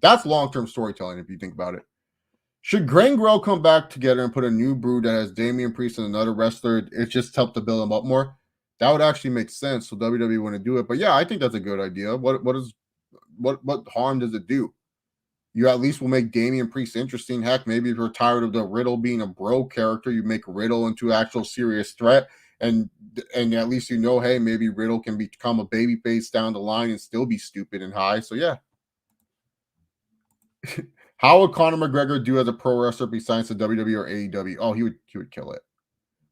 That's long-term storytelling if you think about it. Should Gangrel come back together and put a new brood that has Damian Priest and another wrestler? It just helped to build them up more. That would actually make sense. So WWE want to do it, but yeah, I think that's a good idea. What harm does it do? You at least will make Damian Priest interesting. Heck, maybe if you're tired of the Riddle being a bro character, you make Riddle into an actual serious threat, and at least you know, hey, maybe Riddle can become a babyface down the line and still be stupid and high. So yeah. How would Conor McGregor do as a pro wrestler besides the WWE or AEW? Oh, he would kill it.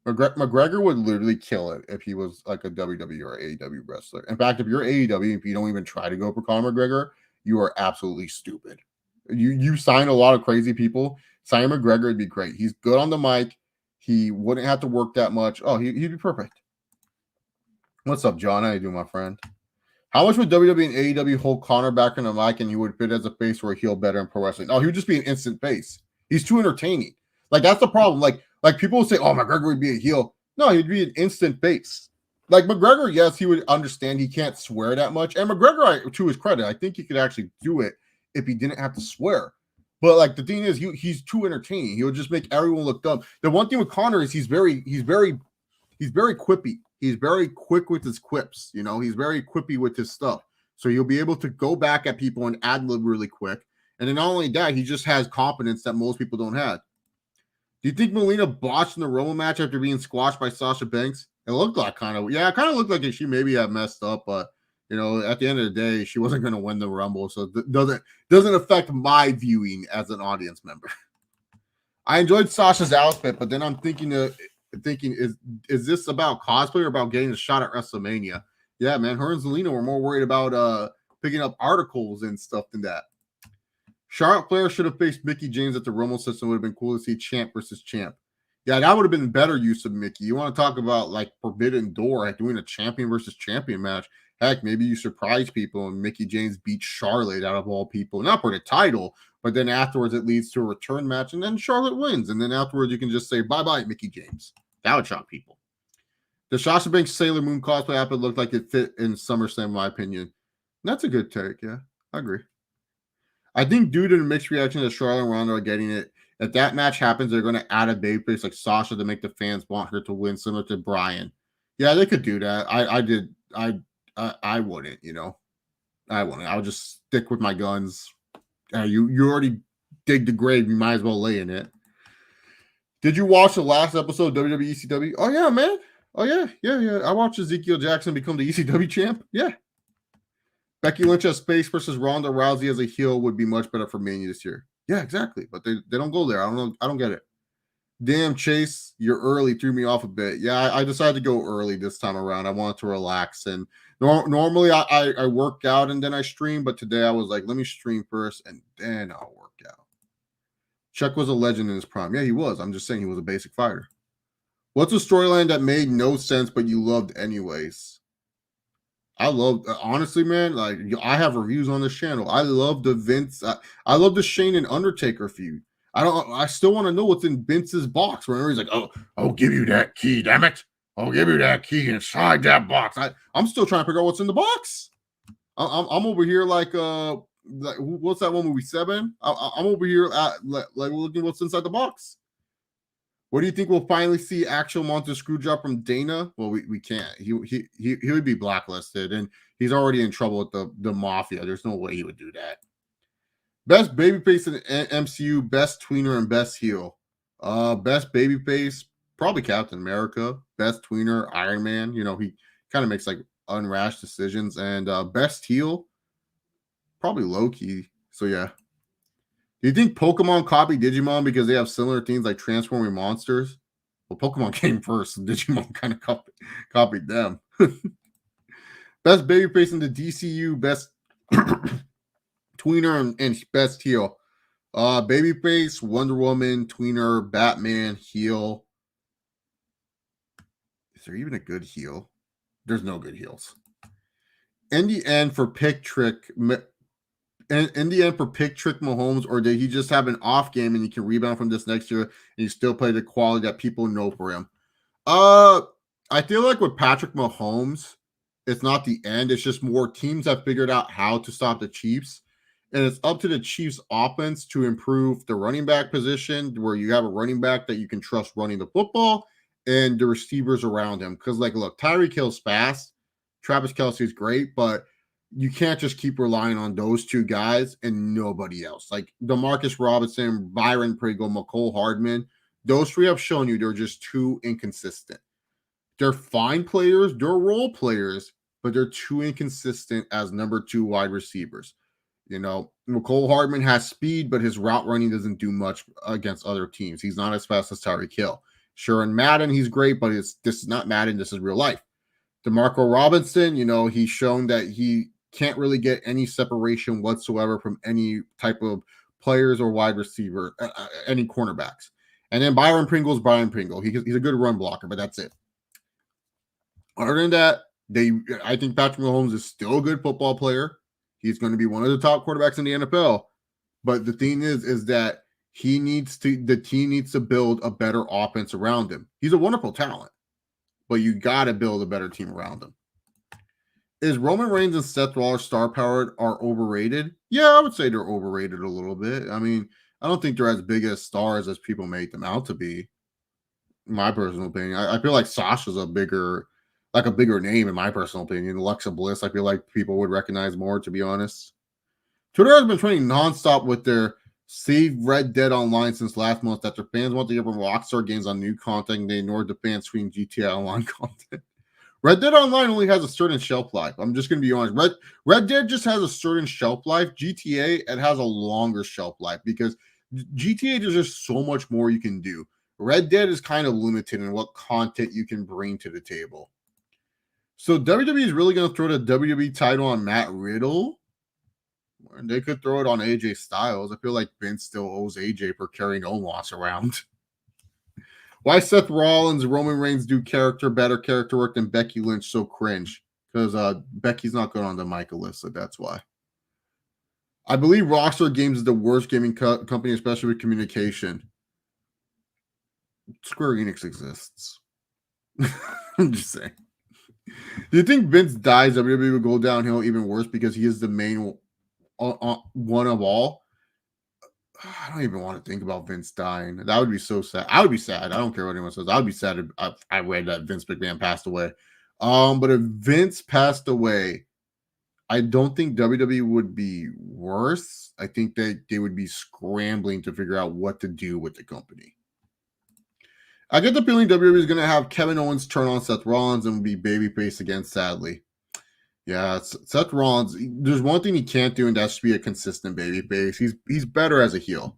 McGregor would literally kill it if he was like a WWE or AEW wrestler. In fact, if you're AEW, if you don't even try to go for Conor McGregor, you are absolutely stupid. You sign a lot of crazy people. Sign McGregor would be great. He's good on the mic. He wouldn't have to work that much. Oh, he'd be perfect. What's up, John? How you doing, my friend? How much would WWE and AEW hold Conor back in the mic and he would fit as a face or a heel better in pro wrestling? Oh, he would just be an instant face. He's too entertaining. Like, that's the problem. Like people will say, oh, McGregor would be a heel. No, he'd be an instant face. Like McGregor, yes, he would understand he can't swear that much. And McGregor, to his credit, I think he could actually do it if he didn't have to swear. But like the thing is, he's too entertaining. He would just make everyone look dumb. The one thing with Conor is he's very quippy. He's very quick with his quips. You know, he's very quippy with his stuff. So you'll be able to go back at people and ad lib really quick. And then not only that, he just has confidence that most people don't have. Do you think Melina botched in the Rumble match after being squashed by Sasha Banks? It looked like it kind of looked like she maybe had messed up, but you know, at the end of the day, she wasn't going to win the Rumble, so it doesn't affect my viewing as an audience member. I enjoyed Sasha's outfit, but then I'm thinking, is this about cosplay or about getting a shot at WrestleMania? Yeah, man, her and Zelina were more worried about picking up articles and stuff than that. Charlotte Flair should have faced Mickie James at the Rumble system. Would have been cool to see champ versus champ. Yeah, that would have been better use of Mickie. You want to talk about like Forbidden Door, like doing a champion versus champion match. Heck, maybe you surprise people and Mickie James beats Charlotte out of all people. Not for the title, but then afterwards it leads to a return match and then Charlotte wins. And then afterwards you can just say, bye-bye, Mickie James. That would shock people. The Sasha Banks Sailor Moon cosplay outfit looked like it fit in SummerSlam, in my opinion. That's a good take, yeah. I agree. I think due to the mixed reaction that Charlotte and Ronda are getting it, if that match happens, they're going to add a babyface like Sasha to make the fans want her to win, similar to Bryan. Yeah, they could do that. I wouldn't, you know. I wouldn't. I would just stick with my guns. You already dig the grave. You might as well lay in it. Did you watch the last episode of WWE ECW? Oh, yeah, man. Oh, yeah. I watched Ezekiel Jackson become the ECW champ. Yeah. Becky Lynch as face versus Ronda Rousey as a heel would be much better for Mania this year. Yeah, exactly. But they don't go there. I don't know. I don't get it. Damn, Chase, you're early. Threw me off a bit. Yeah, I decided to go early this time around. I wanted to relax. And normally I work out and then I stream. But today I was like, let me stream first and then I'll work out. Chuck was a legend in his prime. Yeah, he was. I'm just saying he was a basic fighter. What's a storyline that made no sense but you loved anyways? I love, honestly, man, like I have reviews on this channel. I love the Vince. I love the Shane and Undertaker feud. I still want to know what's in Vince's box. Where he's like, "Oh, I'll give you that key, damn it! I'll give you that key inside that box." I'm still trying to figure out what's in the box. I'm over here like what's that one movie 7? I'm over here at like looking what's inside the box. What do you think we'll finally see actual Monster Screwjob from Dana? Well, we can't. He would be blacklisted, and he's already in trouble with the mafia. There's no way he would do that. Best babyface in the MCU, best tweener, and best heel. Best babyface, probably Captain America. Best tweener, Iron Man. You know, he kind of makes like unrash decisions. And best heel, probably Loki. So yeah. Do you think Pokemon copied Digimon because they have similar things like transforming monsters? Well, Pokemon came first, and Digimon kind of copied them. Best babyface in the DCU, best tweener, and best heel. Babyface, Wonder Woman, tweener, Batman, heel. Is there even a good heel? There's no good heels. In the end, for Pick Trick, Mahomes, or did he just have an off game and he can rebound from this next year and he still play the quality that people know for him? I feel like with Patrick Mahomes, it's not the end. It's just more teams have figured out how to stop the Chiefs. And it's up to the Chiefs offense to improve the running back position where you have a running back that you can trust running the football and the receivers around him. Because, like, look, Tyreek Hill's fast. Travis Kelce's great, but you can't just keep relying on those two guys and nobody else. Like Demarcus Robinson, Byron Pringle, McCole Hardman, those three have shown you they're just too inconsistent. They're fine players, they're role players, but they're too inconsistent as number 2 wide receivers. You know, McCole Hardman has speed, but his route running doesn't do much against other teams. He's not as fast as Tyreek Hill. Sure, in Madden, he's great, but this is not Madden. This is real life. DeMarco Robinson, you know, he's shown that he can't really get any separation whatsoever from any type of players or wide receiver, any cornerbacks. And then Byron Pringle's Byron Pringle. He's a good run blocker, but that's it. Other than that, I think Patrick Mahomes is still a good football player. He's going to be one of the top quarterbacks in the NFL. But the thing is that the team needs to build a better offense around him. He's a wonderful talent, but you got to build a better team around him. Is Roman Reigns and Seth Rollins star powered are overrated? Yeah, I would say they're overrated a little bit. I mean, I don't think they're as big as stars as people make them out to be. In my personal opinion, I feel like Sasha's a bigger name in my personal opinion. Alexa Bliss, I feel like people would recognize more, to be honest. Twitter has been trending nonstop with their Save Red Dead Online since last month that their fans want to give them Rockstar games on new content and they ignored the fans tweeting GTA Online content. Red Dead Online only has a certain shelf life. I'm just going to be honest. Red Dead just has a certain shelf life. GTA, it has a longer shelf life because GTA, there's just so much more you can do. Red Dead is kind of limited in what content you can bring to the table. So WWE is really going to throw the WWE title on Matt Riddle. They could throw it on AJ Styles. I feel like Vince still owes AJ for carrying Omos around. Why Seth Rollins, Roman Reigns do better character work than Becky Lynch so cringe? Because Becky's not good on the mic, Alyssa. That's why. I believe Rockstar Games is the worst gaming company, especially with communication. Square Enix exists. I'm just saying. Do you think Vince dies, WWE will go downhill even worse because he is the main one of all? I don't even want to think about Vince dying. That would be so sad. I would be sad. I don't care what anyone says. I would be sad if I read that Vince McMahon passed away. But if Vince passed away, I don't think WWE would be worse. I think that they would be scrambling to figure out what to do with the company. I get the feeling WWE is going to have Kevin Owens turn on Seth Rollins and be babyface again, sadly. Yeah, Seth Rollins, there's one thing he can't do, and that's to be a consistent babyface. He's better as a heel.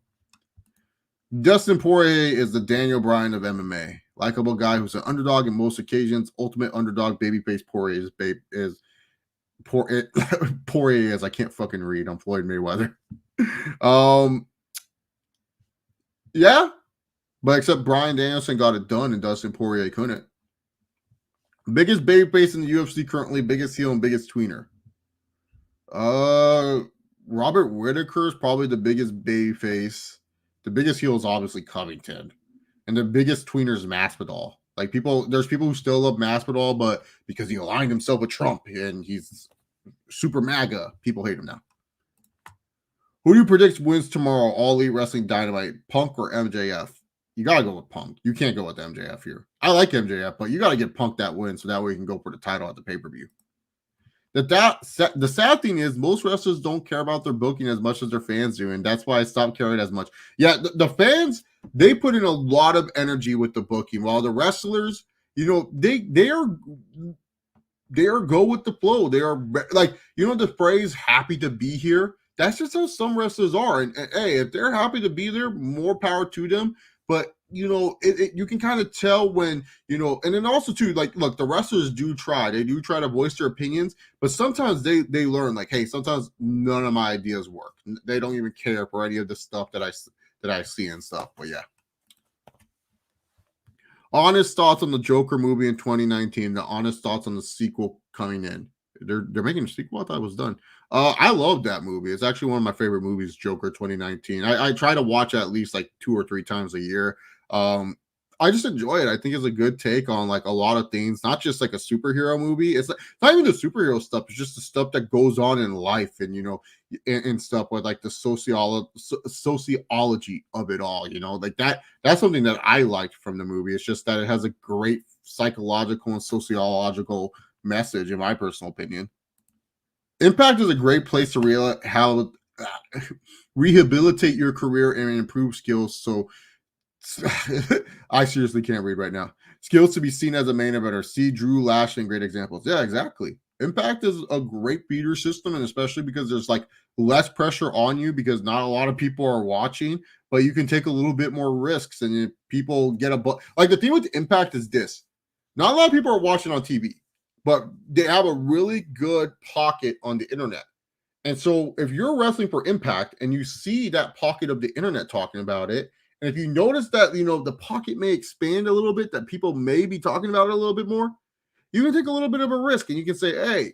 Dustin Poirier is the Daniel Bryan of MMA. Likeable guy who's an underdog in most occasions. Ultimate underdog babyface Poirier Poirier is I can't fucking read. I'm Floyd Mayweather. Yeah, but except Bryan Danielson got it done and Dustin Poirier couldn't. Biggest babyface in the UFC currently, biggest heel and biggest tweener. Robert Whittaker is probably the biggest babyface. The biggest heel is obviously Covington, and the biggest tweener is Masvidal. Like there's people who still love Masvidal, but because he aligned himself with Trump and he's super MAGA, people hate him now. Who do you predict wins tomorrow? All Elite Wrestling Dynamite, Punk or MJF? You gotta go with Punk. You can't go with MJF here. I like MJF, but you gotta get Punk that win so that way you can go for the title at the pay-per-view. The sad thing is most wrestlers don't care about their booking as much as their fans do, and that's why I stopped caring as much. Yeah, the fans, they put in a lot of energy with the booking, while the wrestlers, they are go with the flow. They are like, the phrase "happy to be here." That's just how some wrestlers are. And hey, if they're happy to be there, more power to them. But you can kind of tell when, and then also too, like, look, the wrestlers do try. They do try to voice their opinions, but sometimes they learn, like, hey, sometimes none of my ideas work. They don't even care for any of the stuff that I see and stuff. But yeah. Honest thoughts on the Joker movie in 2019. The honest thoughts on the sequel coming in. They're making a sequel. I thought it was done. I love that movie. It's actually one of my favorite movies, Joker 2019. I try to watch it at least like 2 or 3 times a year. I just enjoy it. I think it's a good take on like a lot of things, not just like a superhero movie. It's not even the superhero stuff. It's just the stuff that goes on in life and, and stuff with like the sociology of it all, like that's something that I liked from the movie. It's just that it has a great psychological and sociological message, in my personal opinion. Impact is a great place to rehabilitate your career and improve skills. So I seriously can't read right now. Skills to be seen as a main eventer. See Drew Lashley, great examples. Yeah, exactly. Impact is a great feeder system, and especially because there's like less pressure on you because not a lot of people are watching, but you can take a little bit more risks. And if people get like the thing with Impact is this: not a lot of people are watching on TV, but they have a really good pocket on the internet. And so if you're wrestling for Impact and you see that pocket of the internet talking about it, and if you notice that, the pocket may expand a little bit, that people may be talking about it a little bit more, you can take a little bit of a risk and you can say, hey,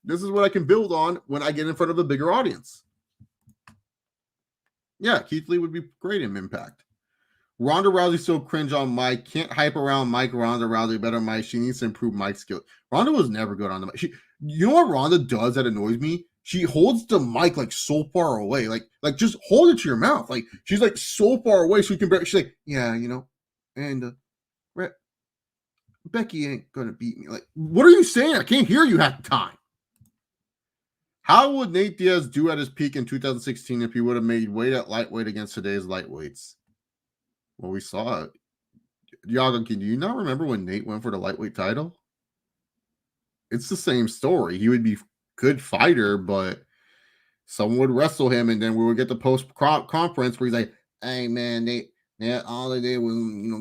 this is what I can build on when I get in front of a bigger audience. Yeah, Keith Lee would be great in Impact. Ronda Rousey so cringe on mic. Can't hype around Mike. Ronda Rousey better mic. She needs to improve mic skills. Ronda was never good on the mic. You know what Ronda does that annoys me? She holds the mic like so far away. Like just hold it to your mouth. Like she's like so far away so you can. She's like, yeah, and Becky ain't gonna beat me. Like, what are you saying? I can't hear you half the time. How would Nate Diaz do at his peak in 2016 if he would have made weight at lightweight against today's lightweights? Well, we saw it. Yaga, do you not remember when Nate went for the lightweight title? It's the same story. He would be a good fighter, but someone would wrestle him, and then we would get the post-conference where he's like, hey, man, all they did was,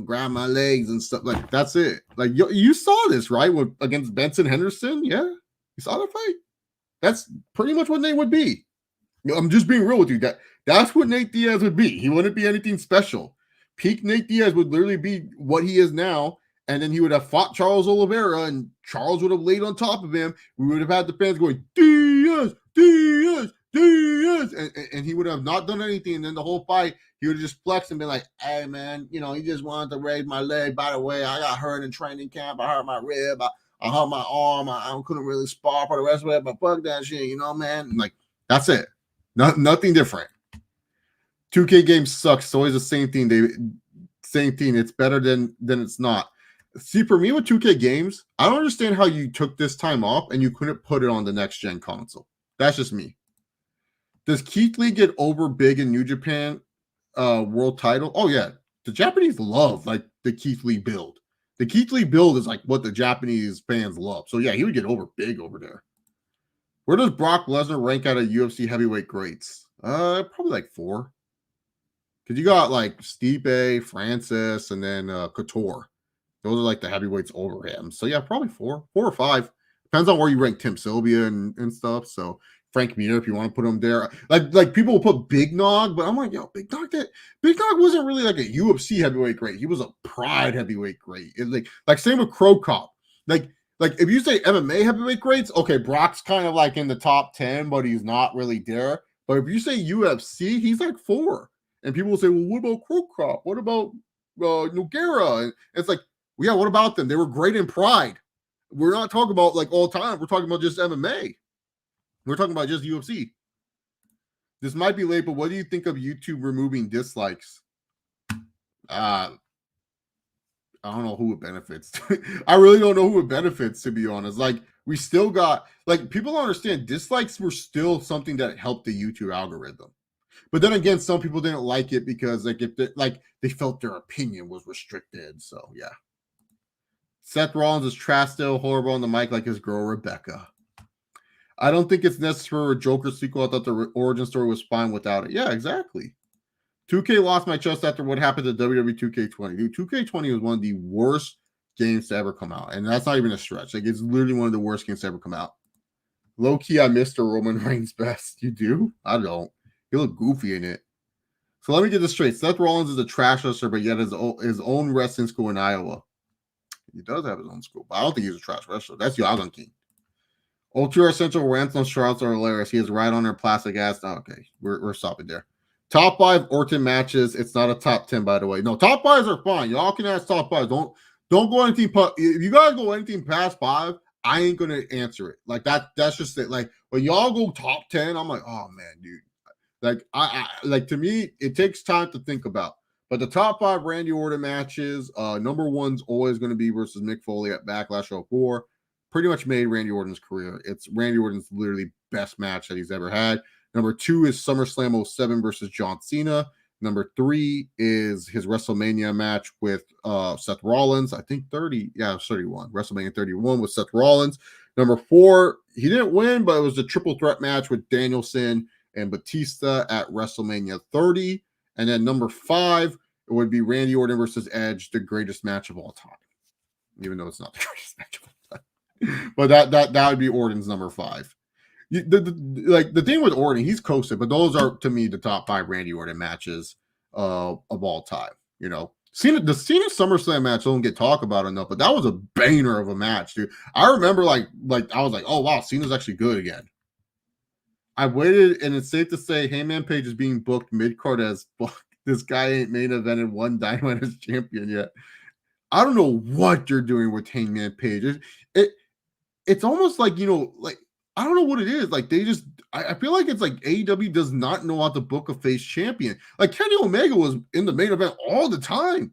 grab my legs and stuff. Like, that's it. Like, you saw this, right? Against Benson Henderson? Yeah? You saw that fight? That's pretty much what Nate would be. I'm just being real with you. That's what Nate Diaz would be. He wouldn't be anything special. Peak Nate Diaz would literally be what he is now, and then he would have fought Charles Oliveira, and Charles would have laid on top of him. We would have had the fans going, Diaz, Diaz, Diaz, and he would have not done anything. And then the whole fight, he would have just flexed and been like, hey, man, he just wanted to raise my leg. By the way, I got hurt in training camp. I hurt my rib. I hurt my arm. I couldn't really spar for the rest of it, but fuck that shit, man. And like, that's it. Nothing different. 2K games sucks. It's always the same thing. Same thing. It's better than it's not. See, for me with 2K games, I don't understand how you took this time off and you couldn't put it on the next gen console. That's just me. Does Keith Lee get over big in New Japan world title? Oh yeah, the Japanese love like the Keith Lee build. The Keith Lee build is like what the Japanese fans love. So yeah, he would get over big over there. Where does Brock Lesnar rank out of UFC heavyweight greats? Probably like 4. Because you got like Stipe, Francis, and then Couture. Those are like the heavyweights over him. So yeah, probably 4 or 5. Depends on where you rank Tim Sylvia and stuff. So Frank Mir, if you want to put him there. Like people will put Big Nog, but I'm like, yo, Big Nog wasn't really like a UFC heavyweight great. He was a Pride heavyweight great. Like same with Crow Cop. Like if you say MMA heavyweight greats, okay, Brock's kind of like in the top 10, but he's not really there. But if you say UFC, he's like 4. And people will say, well, what about Crow Crop? What about Nogueira? And it's like, well, yeah, what about them? They were great in Pride. We're not talking about like all time. We're talking about just MMA. We're talking about just UFC. This might be late, but what do you think of YouTube removing dislikes? I don't know who it benefits. I really don't know who it benefits, to be honest. Like, we still got, like, people don't understand dislikes were still something that helped the YouTube algorithm. But then again, some people didn't like it because like if they felt their opinion was restricted. So yeah. Seth Rollins is trash still, horrible on the mic like his girl Rebecca. I don't think it's necessary for a Joker sequel. I thought the origin story was fine without it. Yeah, exactly. 2K lost my trust after what happened to WWE 2K20. Dude, 2K20 was one of the worst games to ever come out. And that's not even a stretch. Like, it's literally one of the worst games to ever come out. Low key, I missed the Roman Reigns best. You do? I don't. He looked goofy in it. So let me get this straight. Seth Rollins is a trash wrestler, but yet his own wrestling school in Iowa. He does have his own school, but I don't think he's a trash wrestler. That's Yagan King. Ultra Essential rants on Charlotte are hilarious. He is right on her plastic ass. Oh, okay, we're stopping there. Top 5 Orton matches. It's not a top 10, by the way. No, top 5s are fine. Y'all can ask top 5s. Don't go anything. If you guys go anything past 5, I ain't gonna answer it. Like that's just it. Like when y'all go top 10, I'm like, oh man, dude. Like I like, to me, it takes time to think about. But the top 5 Randy Orton matches, number 1's always going to be versus Mick Foley at Backlash 04. Pretty much made Randy Orton's career. It's Randy Orton's literally best match that he's ever had. Number 2 is SummerSlam 07 versus John Cena. Number 3 is his WrestleMania match with Seth Rollins. I think 30. Yeah, it was 31. WrestleMania 31 with Seth Rollins. Number 4, he didn't win, but it was a triple threat match with Danielson and Batista at WrestleMania 30. And then number 5, it would be Randy Orton versus Edge, the greatest match of all time. Even though it's not the greatest match of all time. But that would be Orton's number 5. The thing with Orton, he's coasted, but those are, to me, the top 5 Randy Orton matches of all time. You know, the Cena SummerSlam match don't get talked about enough, but that was a banger of a match, dude. I remember like I was like, oh wow, Cena's actually good again. I waited, and it's safe to say Hangman Page is being booked mid-card as this guy ain't main evented one Dynamite as champion yet. I don't know what you're doing with Hangman Page. It's almost like, you know, like, I don't know what it is. Like, they just, I feel like it's like AEW does not know how to book a face champion. Like, Kenny Omega was in the main event all the time.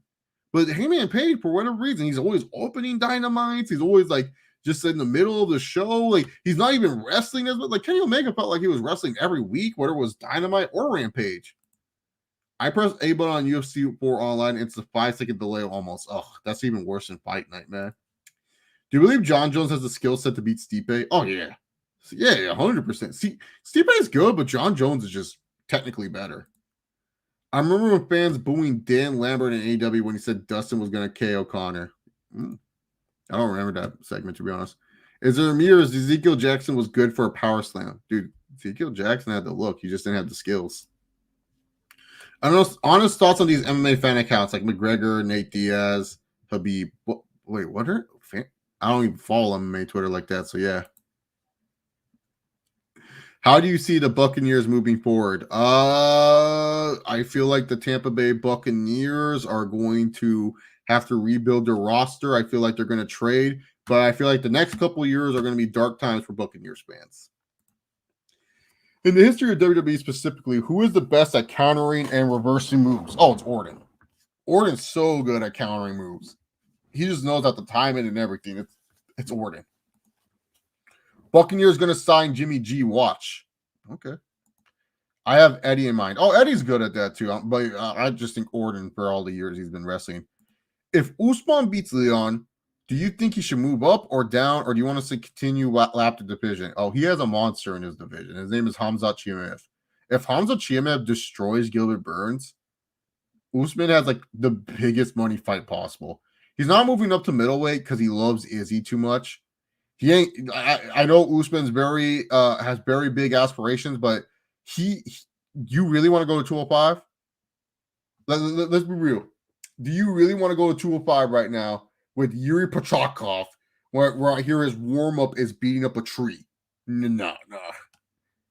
But Hangman Page, for whatever reason, he's always opening Dynamites. He's always like just in the middle of the show. Like, he's not even wrestling as much. Like, Kenny Omega felt like he was wrestling every week, whether it was Dynamite or Rampage. I pressed A button on UFC 4 online. It's a 5-second delay almost. Oh, that's even worse than Fight Night, man. Do you believe John Jones has the skill set to beat Stipe? Oh, yeah. Yeah, 100%. See, Stipe is good, but John Jones is just technically better. I remember when fans booing Dan Lambert in AEW when he said Dustin was going to KO Connor. I don't remember that segment, to be honest. Is there a mirror? Ezekiel Jackson was good for a power slam? Dude, Ezekiel Jackson had the look. He just didn't have the skills. I don't know. Honest thoughts on these MMA fan accounts like McGregor, Nate Diaz, Habib. Wait, what are I don't even follow MMA Twitter like that. So yeah. How do you see the Buccaneers moving forward? I feel like the Tampa Bay Buccaneers are going to have to rebuild their roster. I feel like they're going to trade, but I feel like the next couple of years are going to be dark times for Buccaneers fans. In the history of WWE specifically, who is the best at countering and reversing moves? Oh, it's Orton. Orton's so good at countering moves. He just knows how to time it and everything. It's Orton. Buccaneers going to sign Jimmy G. Watch. Okay. I have Eddie in mind. Oh, Eddie's good at that too. But I just think Orton, for all the years he's been wrestling. If Usman beats Leon, do you think he should move up or down, or do you want us to continue lap the division? Oh, he has a monster in his division. His name is Hamza Chimaev. If Hamza Chimaev destroys Gilbert Burns, Usman has like the biggest money fight possible. He's not moving up to middleweight because he loves Izzy too much. He ain't. I know Usman's has very big aspirations, but you really want to go to 205? Let's be real. Do you really want to go to 205 right now with Yuri Prochakov, where I hear his warm up is beating up a tree? Nah.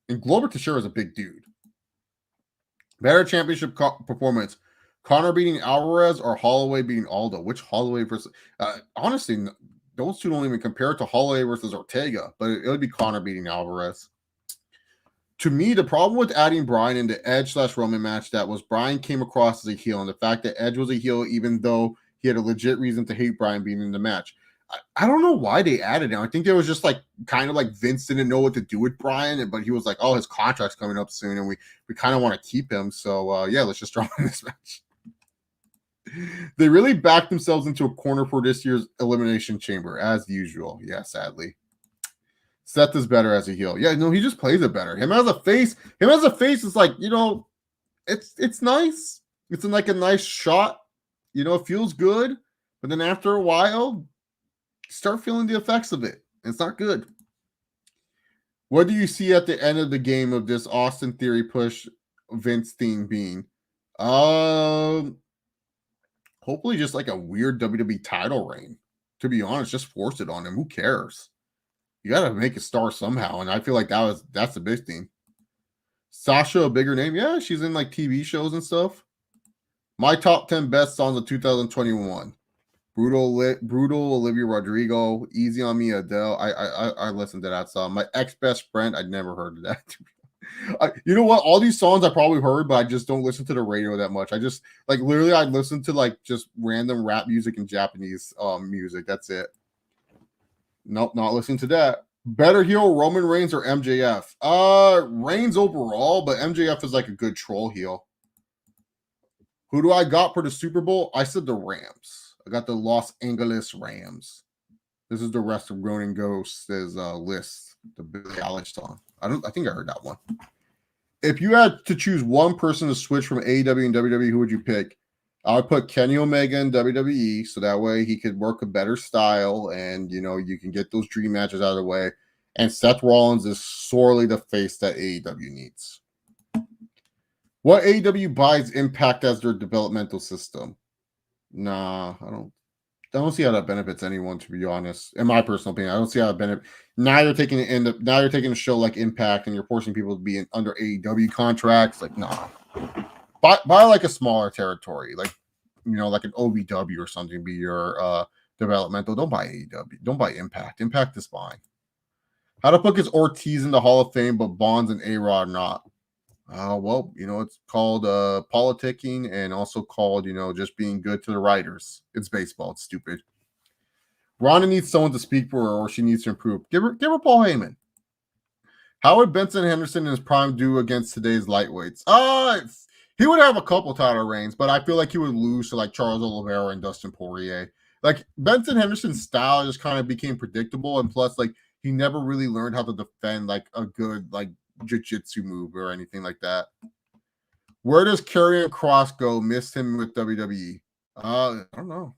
And Glover Teixeira is a big dude. Better championship performance. Connor beating Alvarez or Holloway beating Aldo? Which Holloway versus... honestly, those two don't even compare to Holloway versus Ortega, but it would be Connor beating Alvarez. To me, the problem with adding Bryan in the Edge/Roman match that was Bryan came across as a heel, and the fact that Edge was a heel, even though he had a legit reason to hate Bryan being in the match. I don't know why they added him. I think there was just like kind of like Vince didn't know what to do with Bryan, but he was like, "Oh, his contract's coming up soon, and we kind of want to keep him. So yeah, let's just throw him in this match." They really backed themselves into a corner for this year's Elimination Chamber, as usual. Yeah, sadly. Seth is better as a heel. Yeah, no, he just plays it better. Him as a face is like, it's nice. It's in like a nice shot. It feels good. But then after a while, you start feeling the effects of it. It's not good. What do you see at the end of the game of this Austin Theory push Vince theme being? Hopefully just like a weird WWE title reign. To be honest, just force it on him. Who cares? You got to make a star somehow, and I feel like that's the big thing. Sasha, a bigger name? Yeah, she's in like TV shows and stuff. My top 10 best songs of 2021. Brutal, Olivia Rodrigo, Easy on Me, Adele. I listened to that song. My ex-best friend, I'd never heard of that. You know what? All these songs I probably heard, but I just don't listen to the radio that much. I just like literally I listen to like just random rap music and Japanese music. That's it. Nope, not listening to that. Better heel, Roman Reigns or MJF? Reigns overall, but MJF is like a good troll heel. Who do I got for the Super Bowl? I said the Rams. I got the Los Angeles Rams. This is the rest of Ronin Ghost's list. The Billie Eilish song. I think I heard that one. If you had to choose one person to switch from AEW and WWE, who would you pick? I would put Kenny Omega in WWE, so that way he could work a better style, and you can get those dream matches out of the way. And Seth Rollins is sorely the face that AEW needs. What AEW buys Impact as their developmental system? Nah, I don't see how that benefits anyone, to be honest. In my personal opinion, I don't see how it benefits. Now you're taking a show like Impact and you're forcing people to be under AEW contracts. Like, nah. Buy like a smaller territory, like like an OVW or something. Be your developmental. Don't buy AEW. Don't buy Impact. Impact is fine. How to put is Ortiz in the Hall of Fame, but Bonds and A-Rod not? Well, it's called politicking and also called, just being good to the writers. It's baseball. It's stupid. Ronda needs someone to speak for her, or she needs to improve. Give her Paul Heyman. How would Benson Henderson in his prime do against today's lightweights? He would have a couple title reigns, but I feel like he would lose to like Charles Oliveira and Dustin Poirier. Like Benson Henderson's style just kind of became predictable, and plus, like he never really learned how to defend like a good like jiu-jitsu move or anything like that. Where does Karrion Kross go? Missed him with WWE. I don't know.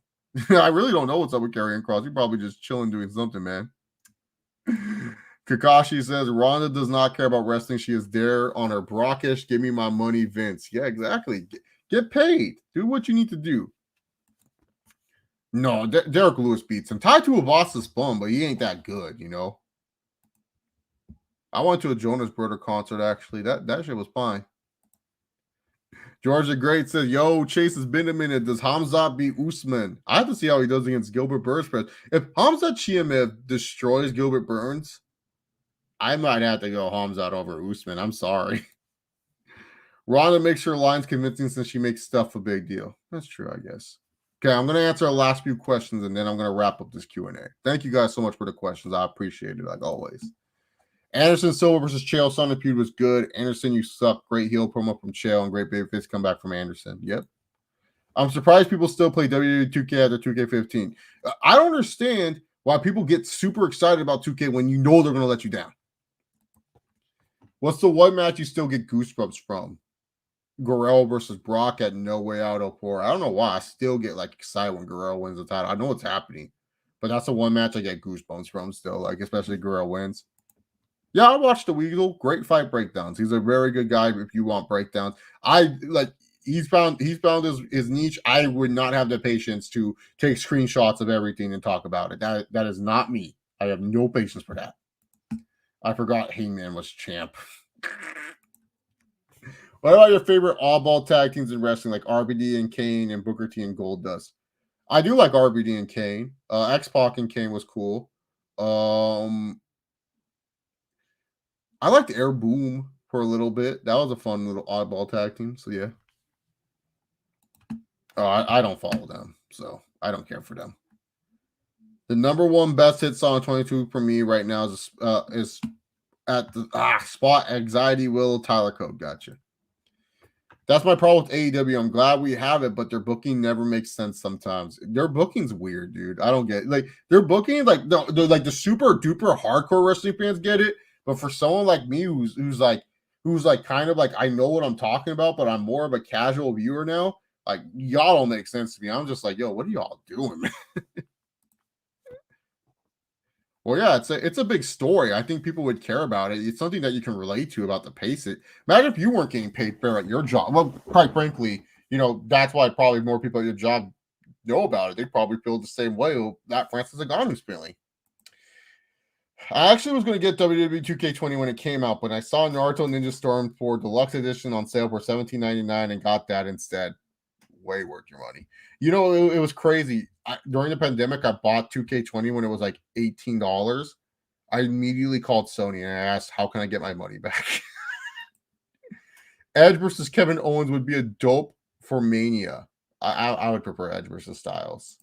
I really don't know what's up with Karrion Kross. He's probably just chilling doing something, man. Kakashi says Ronda does not care about wrestling. She is there on her Brockish. Give me my money, Vince. Yeah, exactly. Get paid. Do what you need to do. No, Derek Lewis beats him. Tai Tuivasa is fun, but he ain't that good, I went to a Jonas Brother concert, actually. That shit was fine. George the Great says, yo, Chase, has been a minute. Does Hamzat beat Usman? I have to see how he does against Gilbert Burns. If Hamzat Chimaev destroys Gilbert Burns, I might have to go Hamzat over Usman. I'm sorry. Ronda makes her lines convincing since she makes stuff a big deal. That's true, I guess. Okay, I'm going to answer our last few questions, and then I'm going to wrap up this Q&A. Thank you guys so much for the questions. I appreciate it, like always. Anderson Silva versus Chael Sonnen feud was good. Anderson, you suck. Great heel promo from Chael and great babyface comeback from Anderson. Yep. I'm surprised people still play WWE 2K after 2K15. I don't understand why people get super excited about 2K when you know they're going to let you down. What's the one match you still get goosebumps from? Guerrero versus Brock at No Way Out 04. I don't know why. I still get like excited when Guerrero wins the title. I know what's happening, but that's the one match I get goosebumps from still, like especially Guerrero wins. Yeah, I watched the Weasel. Great fight breakdowns. He's a very good guy if you want breakdowns. He's found his niche. I would not have the patience to take screenshots of everything and talk about it. That is not me. I have no patience for that. I forgot Hangman was champ. What about your favorite oddball tag teams in wrestling, like RVD and Kane and Booker T and Goldust? I do like RVD and Kane. X Pac and Kane was cool. I liked Air Boom for a little bit. That was a fun little oddball tag team. So yeah. Oh, I don't follow them, so I don't care for them. The number one best hit song 22 for me right now is at the spot anxiety will Tyler Code. Gotcha. That's my problem with AEW. I'm glad we have it, but their booking never makes sense sometimes. Their booking's weird, dude. I don't get it. Like their booking, like they're like the super duper hardcore wrestling fans get it, but for someone like me who's like kind of like I know what I'm talking about, but I'm more of a casual viewer now. Like y'all don't make sense to me. I'm just like, yo, what are y'all doing, man? Well, yeah, it's a big story. I think people would care about it. It's something that you can relate to about the pace. It imagine if you weren't getting paid fair at your job. Well, quite frankly, that's why probably more people at your job know about it. They probably feel the same way that Francis Ngannou's feeling. I actually was going to get WWE 2K20 when it came out, but I saw Naruto Ninja Storm for Deluxe Edition on sale for $17.99 and got that instead. Way worth your money. It was crazy. During the pandemic, I bought 2K20 when it was like $18. I immediately called Sony and I asked, how can I get my money back? Edge versus Kevin Owens would be a dope for Mania. I would prefer Edge versus Styles.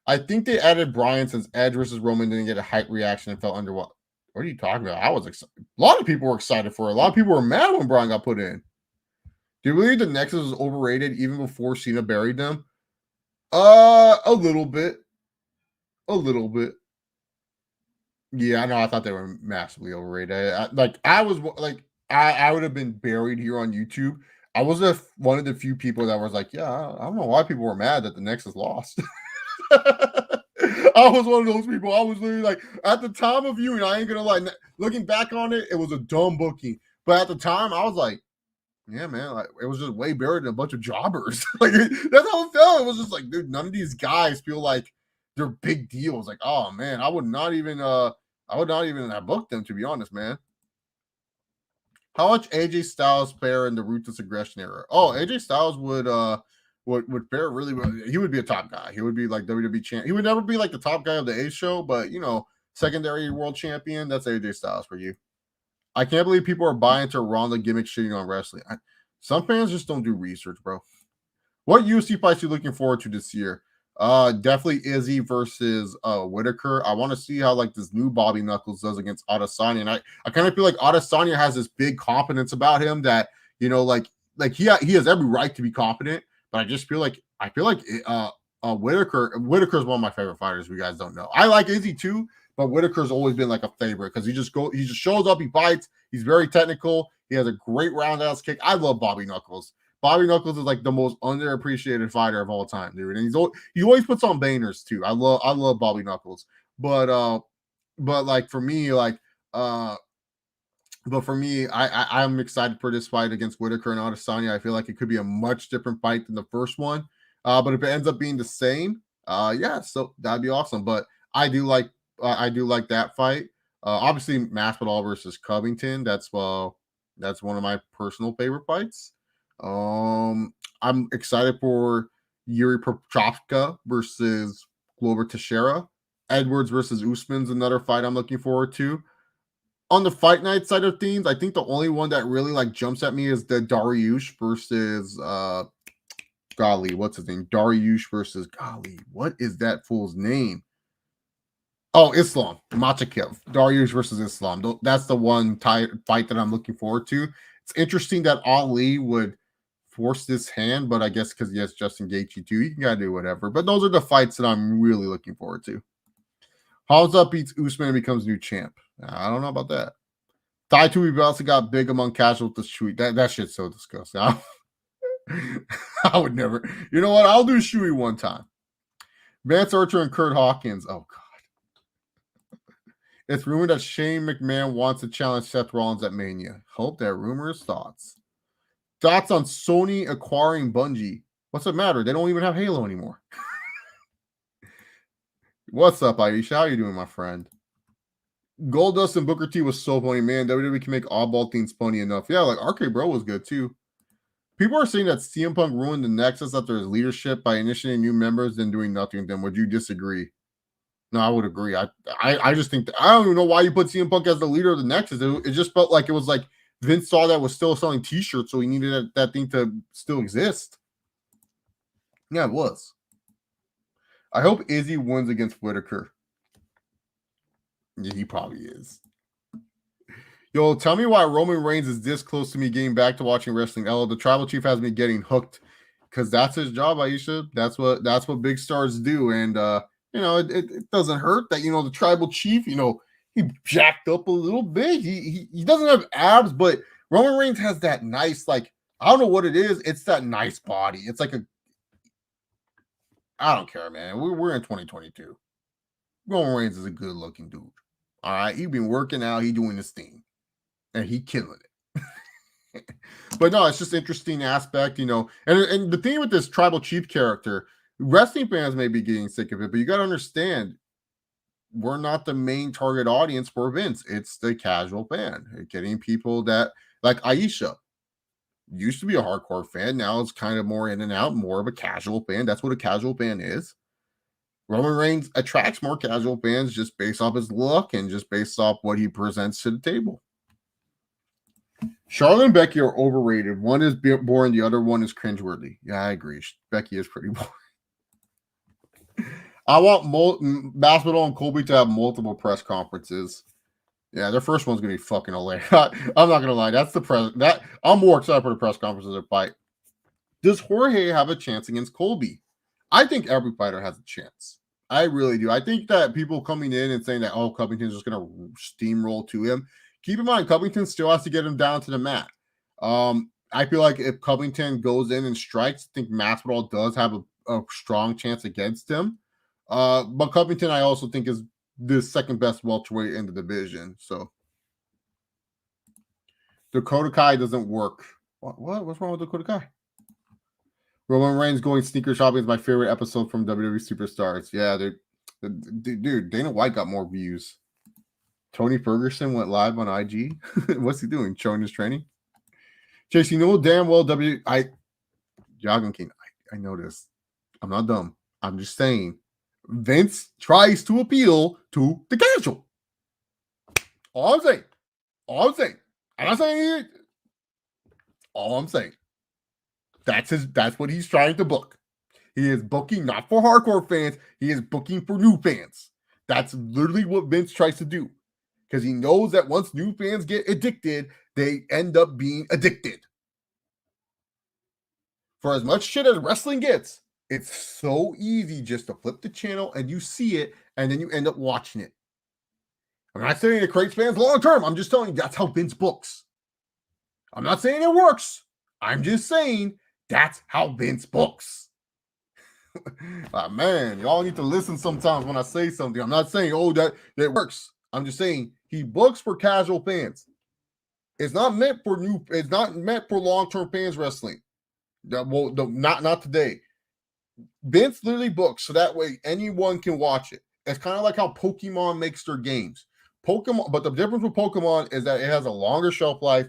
I think they added Bryan since Edge versus Roman didn't get a hype reaction and felt underwater. What are you talking about? I was excited. A lot of people were excited for it. A lot of people were mad when Bryan got put in. Do you believe the Nexus was overrated even before Cena buried them? A little bit. A little bit. Yeah, I know. I thought they were massively overrated. I would have been buried here on YouTube. I was one of the few people that was like, yeah, I don't know why people were mad that the Nexus lost. I was one of those people. I was literally like, at the time of viewing, I ain't gonna lie. Looking back on it, it was a dumb booking. But at the time, I was like, yeah, man, like it was just way buried in a bunch of jobbers. Like that's how it felt. It was just like, dude, none of these guys feel like they're big deals. Like, oh man, I would not even have booked them, to be honest, man. How much AJ Styles fare in the Ruthless Aggression era? Oh, AJ Styles would fare really well. He would be a top guy. He would be like WWE champ. He would never be like the top guy of the A show, but secondary world champion. That's AJ Styles for you. I can't believe people are buying into Ronda gimmick shitting on wrestling. Some fans just don't do research, bro. What UFC fights are you looking forward to this year? Definitely Izzy versus Whitaker. I want to see how like this new Bobby Knuckles does against Adesanya. And I kind of feel like Adesanya has this big confidence about him that like he has every right to be confident. But I just feel like Whitaker's one of my favorite fighters. If you guys don't know, I like Izzy too. But Whitaker's always been like a favorite because he just shows up, he fights, he's very technical, he has a great roundhouse kick. I love Bobby Knuckles. Bobby Knuckles is like the most underappreciated fighter of all time, dude. And he always puts on bangers too. I love Bobby Knuckles. But like for me, I'm excited for this fight against Whitaker and Adesanya. I feel like it could be a much different fight than the first one. But if it ends up being the same, yeah, so that'd be awesome. But I do like that fight. Obviously, Masvidal versus Covington. That's one of my personal favorite fights. I'm excited for Yuri Prochazka versus Glover Teixeira. Edwards versus Usman's another fight I'm looking forward to. On the fight night side of things, I think the only one that really like jumps at me is the Dariush versus golly, what's his name? Dariush versus golly, what is that fool's name? Oh, Islam Makhachev. Dariush versus Islam. That's the one fight that I'm looking forward to. It's interesting that Ali would force this hand, but I guess because he has Justin Gaethje too, he can gotta do whatever. But those are the fights that I'm really looking forward to. Hamza beats Usman and becomes new champ. I don't know about that. Tai Tuivasa got big among casuals with the tweet. That shit's so disgusting. I would never. You know what? I'll do Shui one time. Vance Archer and Kurt Hawkins. Oh god. It's rumored that Shane McMahon wants to challenge Seth Rollins at Mania. Hope that rumor is thoughts. Thoughts on Sony acquiring Bungie. What's the matter? They don't even have Halo anymore. What's up, Aisha? How you doing, my friend? Goldust and Booker T was so funny, man. WWE can make oddball things funny enough. Yeah, like RK Bro was good too. People are saying that CM Punk ruined the Nexus after his leadership by initiating new members and doing nothing with them. Would you disagree? No, I would agree. I just think I don't even know why you put CM Punk as the leader of the Nexus. It just felt like it was like Vince saw that was still selling T-shirts, so he needed that thing to still exist. Yeah, it was. I hope Izzy wins against Whitaker. Yeah, he probably is. Yo, tell me why Roman Reigns is this close to me getting back to watching wrestling. The Tribal Chief has me getting hooked because that's his job, Aisha. That's what big stars do, and it doesn't hurt that the Tribal Chief, he jacked up a little bit. He doesn't have abs, but Roman Reigns has that nice, like, I don't know what it is. It's that nice body. It's like I don't care, man. We're in 2022. Roman Reigns is a good looking dude. All right, he been working out. He doing his thing, and he killing it. But no, it's just interesting aspect, and the thing with this Tribal Chief character, wrestling fans may be getting sick of it, but you got to understand, we're not the main target audience for Vince. It's the casual fan. Getting people that like Aisha used to be a hardcore fan. Now it's kind of more in and out, more of a casual fan. That's what a casual fan is. Roman Reigns attracts more casual fans just based off his look and just based off what he presents to the table. Charlotte and Becky are overrated. One is boring, the other one is cringeworthy. Yeah, I agree. Becky is pretty boring. I want Masvidal and Colby to have multiple press conferences. Yeah, their first one's gonna be fucking hilarious. I'm not gonna lie. That's I'm more excited for the press conference than their fight. Does Jorge have a chance against Colby? I think every fighter has a chance. I really do. I think that people coming in and saying that, Covington's just gonna steamroll to him. Keep in mind, Covington still has to get him down to the mat. I feel like if Covington goes in and strikes, I think Masvidal does have a strong chance against him. But Covington, I also think, is the second best welterweight in the division. So Dakota Kai doesn't work. What's wrong with Dakota Kai? Roman Reigns going sneaker shopping is my favorite episode from WWE Superstars. Yeah, dude, Dana White got more views. Tony Ferguson went live on IG. What's he doing? Showing his training? Chase, you know damn well Yagan King, I know this. I'm not dumb. I'm just saying Vince tries to appeal to the casual. All I'm saying. I'm not saying it. All I'm saying. That's what he's trying to book. He is booking not for hardcore fans. He is booking for new fans. That's literally what Vince tries to do. Because he knows that once new fans get addicted, they end up being addicted. For as much shit as wrestling gets, it's so easy just to flip the channel and you see it, and then you end up watching it. I'm not saying it creates fans long term. I'm just telling you that's how Vince books. I'm not saying it works. I'm just saying that's how Vince books. Man, y'all need to listen sometimes when I say something. I'm not saying, that works. I'm just saying he books for casual fans. It's not meant for long-term fans wrestling. Not today. Vince literally books so that way anyone can watch it. It's kind of like how Pokemon makes their games. But the difference with Pokemon is that it has a longer shelf life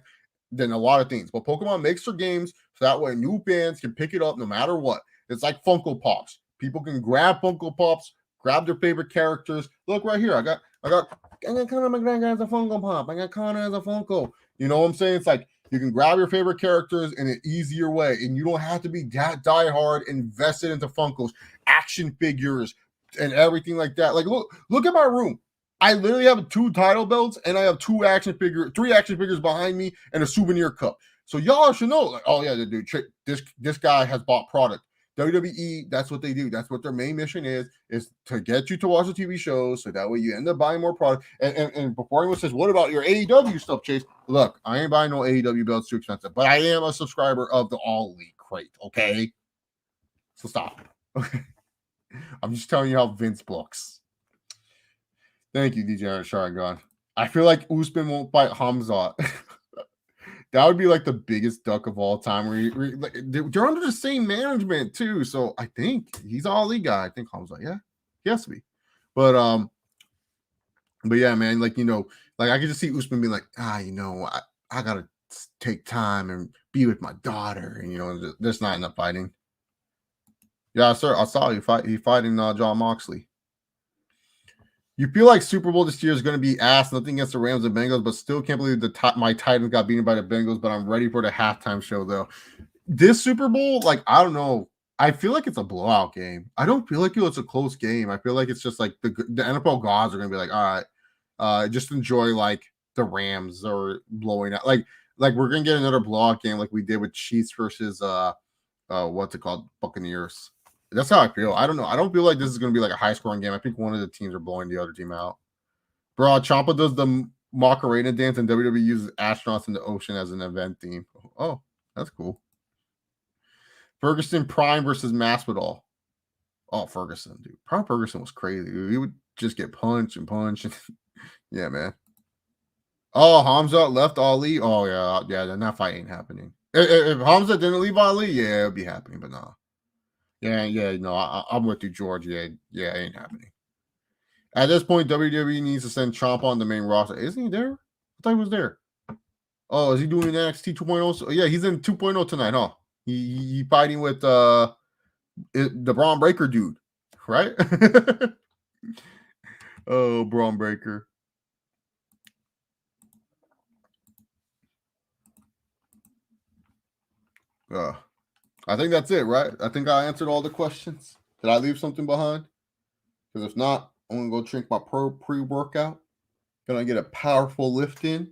than a lot of things. But Pokemon makes their games so that way new fans can pick it up no matter what. It's like Funko Pops. People can grab Funko Pops, grab their favorite characters. Look right here. I got Conor McGregor as a Funko Pop. I got Conor as a Funko. You know what I'm saying? It's like you can grab your favorite characters in an easier way, and you don't have to be that diehard invested into Funkos, action figures, and everything like that. Like, look at my room. I literally have 2 title belts, and I have 3 action figures behind me, and a souvenir cup. So y'all should know, like, oh yeah, dude, this guy has bought product. WWE, that's what they do. That's what their main mission is to get you to watch the TV shows, so that way you end up buying more product. And before anyone says, what about your AEW stuff, Chase? Look, I ain't buying no AEW belts, too expensive, but I am a subscriber of the All Elite crate, okay? So stop. Okay. I'm just telling you how Vince books. Thank you, DJ Sharagon. I feel like Usman won't fight Hamzat. That would be like the biggest duck of all time. They're under the same management too, so I think he's all league guy. I think Hamzat, yeah, he has to be. But But yeah, man, like like I could just see Usman being like, I gotta take time and be with my daughter, and there's not enough fighting. Yeah, sir, I saw you fight. He fighting John Moxley. You feel like Super Bowl this year is going to be ass. Nothing against the Rams and Bengals, but still can't believe my Titans got beaten by the Bengals. But I'm ready for the halftime show though. This Super Bowl, like I don't know. I feel like it's a blowout game. I don't feel like it's a close game. I feel like it's just like the NFL gods are going to be like, all right, just enjoy like the Rams or blowing out. Like we're going to get another blowout game like we did with Chiefs versus what's it called, Buccaneers. That's how I feel. I don't know. I don't feel like this is going to be like a high scoring game. I think one of the teams are blowing the other team out. Bro, Ciampa does the Macarena dance, and WWE uses astronauts in the ocean as an event theme. Oh, that's cool. Ferguson Prime versus Masvidal. Oh, Ferguson, dude. Prime Ferguson was crazy. Dude. He would just get punched and punched. Yeah, man. Oh, Hamza left Ali. Oh, yeah. Then that fight ain't happening. If Hamza didn't leave Ali, yeah, it'd be happening, but nah. Yeah, no, I'm with you, George. Yeah, it ain't happening. At this point, WWE needs to send Ciampa on the main roster. Isn't he there? I thought he was there. Oh, is he doing NXT 2.0? So, yeah, he's in 2.0 tonight, huh? He fighting with the Braun Breaker dude, right? Oh, Braun Breaker. I think that's it, right? I think I answered all the questions. Did I leave something behind? Because if not, I'm gonna go drink my pre-workout. Gonna get a powerful lift in,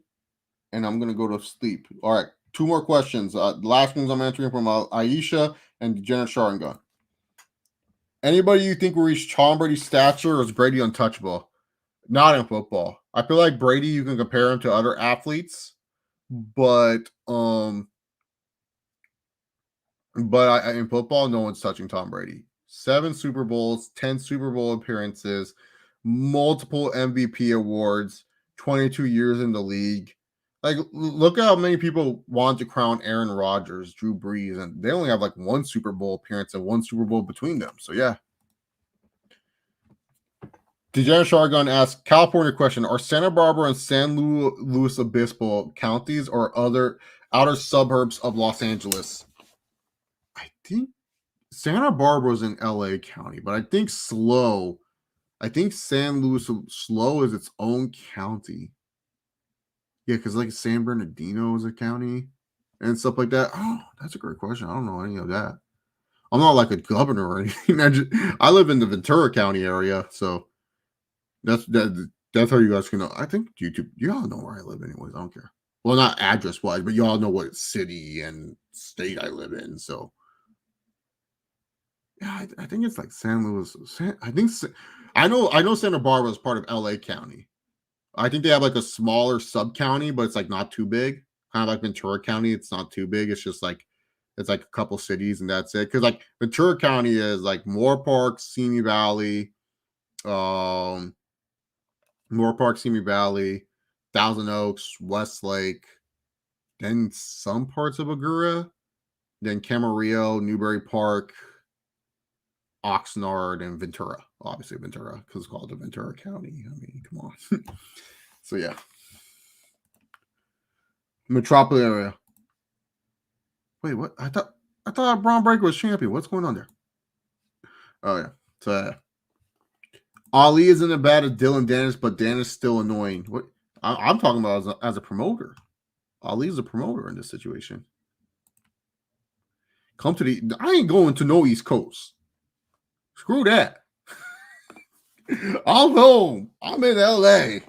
and I'm gonna go to sleep. All right, 2 more questions. The last ones I'm answering from Aisha and Jenna Sharingan. Anybody you think will reach Tom Brady's stature, or is Brady untouchable? Not in football. I feel like Brady, you can compare him to other athletes, but in football, no one's touching Tom Brady. 7 Super Bowls, 10 Super Bowl appearances, multiple MVP awards, 22 years in the league. Like, look at how many people want to crown Aaron Rodgers, Drew Brees, and they only have like 1 Super Bowl appearance and 1 Super Bowl between them. So, yeah. Degenerate Shargon asks, California question, are Santa Barbara and San Luis Obispo counties or other outer suburbs of Los Angeles? I think Santa Barbara's in LA County, but I think San Luis Slow is its own county. Yeah, because like San Bernardino is a county and stuff like that. Oh, that's a great question. I don't know any of that. I'm not like a governor or anything. I live in the Ventura County area, so that's how you guys can know. I think YouTube, you all know where I live anyways. I don't care. Well, not address wise, but you all know what city and state I live in. So yeah, I think it's like San Luis. I know Santa Barbara is part of LA County. I think they have like a smaller sub county, but it's like not too big. Kind of like Ventura County, it's not too big. It's just like it's like a couple cities and that's it. Because like Ventura County is like Moorpark, Simi Valley, Moorpark, Simi Valley, Thousand Oaks, Westlake, then some parts of Agoura, then Camarillo, Newbury Park, Oxnard, and Ventura. Obviously Ventura, because it's called the Ventura County. I mean, come on. So yeah. Metropolis area. Wait, what? I thought Braun Breaker was champion. What's going on there? Oh yeah. So Ali isn't as bad as Dylan Dennis, but Dennis still annoying. What I'm talking about as a promoter. Ali's a promoter in this situation. I ain't going to no East Coast. Screw that. I'm home. I'm in LA.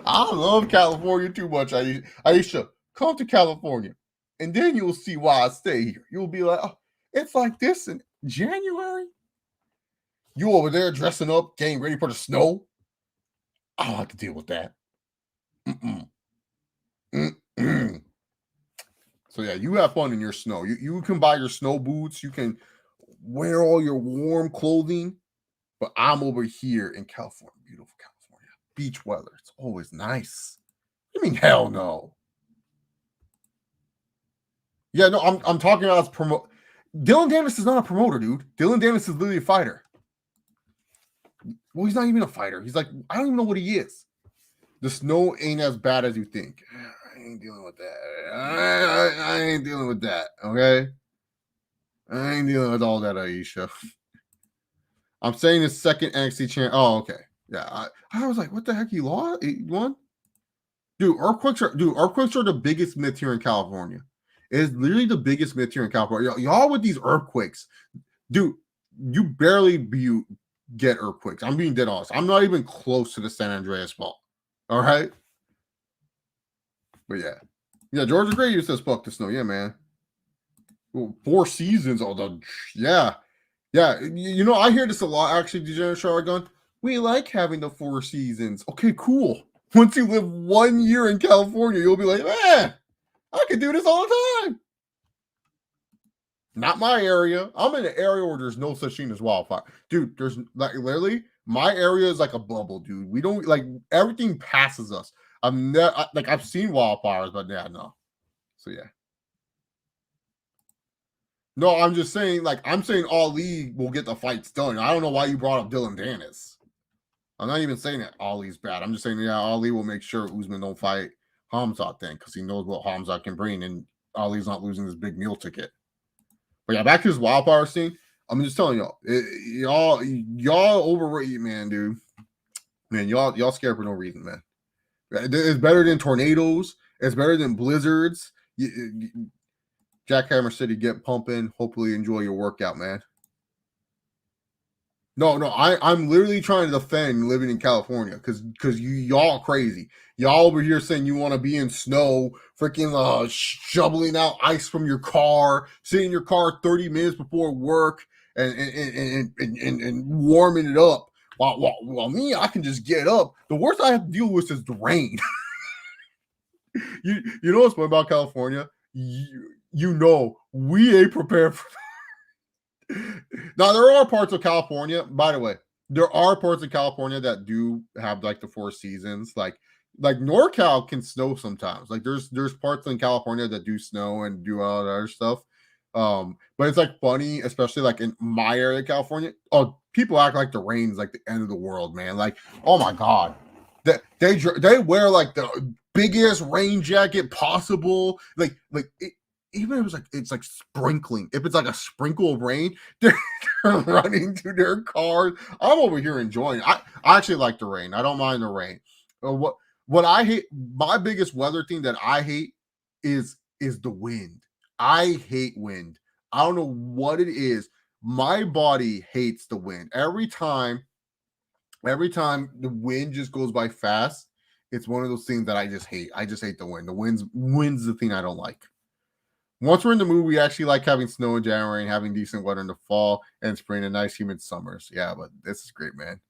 I love California too much. Aisha, come to California, and then you'll see why I stay here. You'll be like, oh, it's like this in January. You over there dressing up, getting ready for the snow. I don't have to deal with that. So yeah, you have fun in your snow. You can buy your snow boots. You can wear all your warm clothing. But I'm over here in California, beautiful California, beach weather. It's always nice. I mean, hell no. Yeah, no, I'm talking about as promote. Dylan Dennis is not a promoter, dude. Dylan Dennis is literally a fighter. Well, he's not even a fighter. He's like, I don't even know what he is. The snow ain't as bad as you think. I ain't dealing with that. I ain't dealing with that. Okay. I ain't dealing with all that, Aisha. I'm saying his second NXT champ. Oh, okay. Yeah. I was like, what the heck? He lost? He won? Earthquakes are the biggest myth here in California. It is literally the biggest myth here in California. Y'all with these earthquakes, dude, you barely get earthquakes. I'm being dead honest. I'm not even close to the San Andreas fault. All right. But yeah, Georgia Gray used to fuck the snow. Yeah, man. 4 seasons. Yeah. I hear this a lot. Actually, Degenerate Sharagon. We like having the 4 seasons. Okay, cool. Once you live 1 year in California, you'll be like, I could do this all the time. Not my area. I'm in an area where there's no such thing as wildfire. Dude, there's like literally my area is like a bubble, dude. We don't like everything passes us. I've seen wildfires, but yeah, no. So yeah. No, I'm just saying, I'm saying Ali will get the fights done. I don't know why you brought up Dylan Dennis. I'm not even saying that Ali's bad. I'm just saying, yeah, Ali will make sure Usman don't fight Hamzat then because he knows what Hamzat can bring, and Ali's not losing this big meal ticket. But yeah, back to this wildfire scene. I'm just telling y'all, y'all overrate, man, dude. Man, y'all scared for no reason, man. It's better than tornadoes. It's better than blizzards. Jackhammer City, get pumping. Hopefully, enjoy your workout, man. No, I'm literally trying to defend living in California because y'all crazy. Y'all over here saying you want to be in snow, freaking shoveling out ice from your car, sitting in your car 30 minutes before work and warming it up. While me, I can just get up. The worst I have to deal with is the rain. you know what's funny about California? We ain't prepared for. Now there are parts of California, by the way, there are parts of California that do have like the 4 seasons. Like NorCal can snow sometimes. Like there's parts in California that do snow and do all that other stuff. But it's like funny, especially like in my area of California. Oh, people act like the rain's like the end of the world, man. Like, oh my god. They wear like the biggest rain jacket possible. Even if it's like sprinkling, if it's like a sprinkle of rain, they're running to their cars. I'm over here enjoying it. I actually like the rain. I don't mind the rain. What I hate, my biggest weather thing that I hate is the wind. I hate wind. I don't know what it is. My body hates the wind. Every time the wind just goes by fast, it's one of those things that I just hate. I just hate the wind. The wind's the thing I don't like. Once we're in the mood, we actually like having snow in January and having decent weather in the fall and spring and nice humid summers. Yeah, but this is great, man.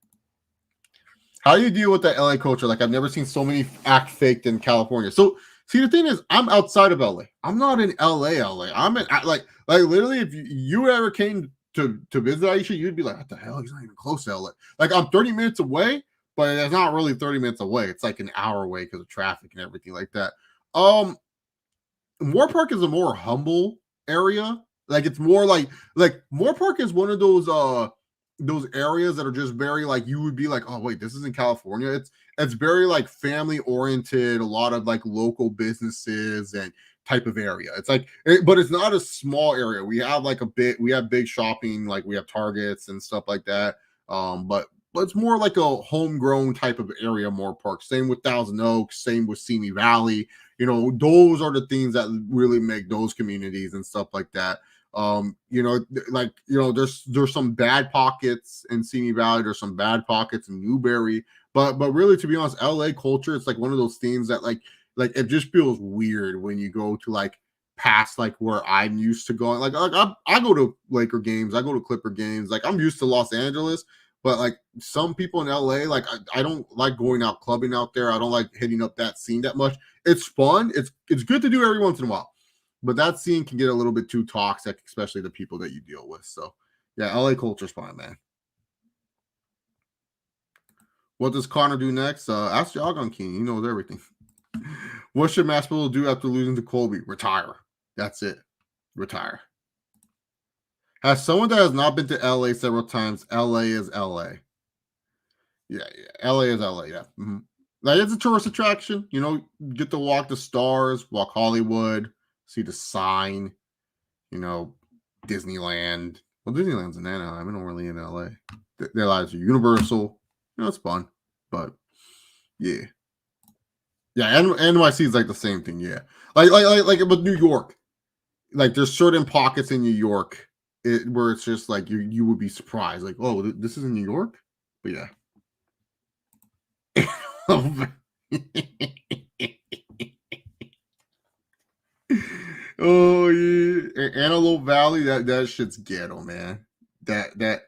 How do you deal with that LA culture? Like, I've never seen so many act faked in California. So, see, the thing is, I'm outside of LA. I'm not in LA. I'm in, like literally, if you ever came to visit Aisha, you'd be like, what the hell? He's not even close to LA. Like, I'm 30 minutes away, but it's not really 30 minutes away. It's like an hour away because of traffic and everything like that. Moorpark is a more humble area. Like it's more like Moorpark is one of those areas that are just very like you would be like, oh wait, this is in California. It's very like family oriented, a lot of like local businesses and type of area. It's like, but it's not a small area. We have big shopping, like we have Targets and stuff like that. But it's more like a homegrown type of area, Moorpark. Same with Thousand Oaks, same with Simi Valley. Those are the things that really make those communities and stuff like that. There's some bad pockets in Simi Valley. There's some bad pockets in Newberry. But really, to be honest, LA culture, it's like one of those things that like it just feels weird when you go to like past like where I'm used to going. Like I go to Laker games, I go to Clipper games. Like I'm used to Los Angeles. But like some people in LA, like I don't like going out clubbing out there. I don't like hitting up that scene that much. It's fun. It's good to do every once in a while. But that scene can get a little bit too toxic, especially the people that you deal with. So yeah, LA culture's fine, man. What does Connor do next? Ask Jogon King. He knows everything. What should Masvidal do after losing to Colby? Retire. That's it. Retire. As someone that has not been to LA several times, LA is LA. Yeah, yeah. LA is LA. Yeah. Like it's a tourist attraction. You know, get to walk the stars, walk Hollywood, see the sign. You know, Disneyland. Well, Disneyland's in Anaheim. I don't really in LA. Their lives are Universal. You know, it's fun, but yeah, yeah. NYC is like the same thing. Yeah, like with New York. Like there's certain pockets in New York where it's just like you would be surprised, like, oh, this is in New York. But yeah. Oh yeah, Antelope Valley. That shit's ghetto, man. Yeah, that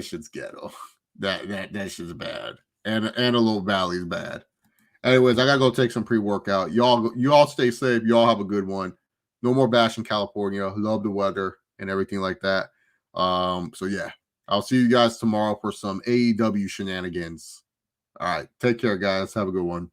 shit's ghetto. That shit's bad. And Antelope Valley's bad. Anyways, I gotta go take some pre-workout. Y'all stay safe. Y'all have a good one. No more bashing California. Love the weather and everything like that. So yeah, I'll see you guys tomorrow for some AEW shenanigans. All right, take care, guys. Have a good one.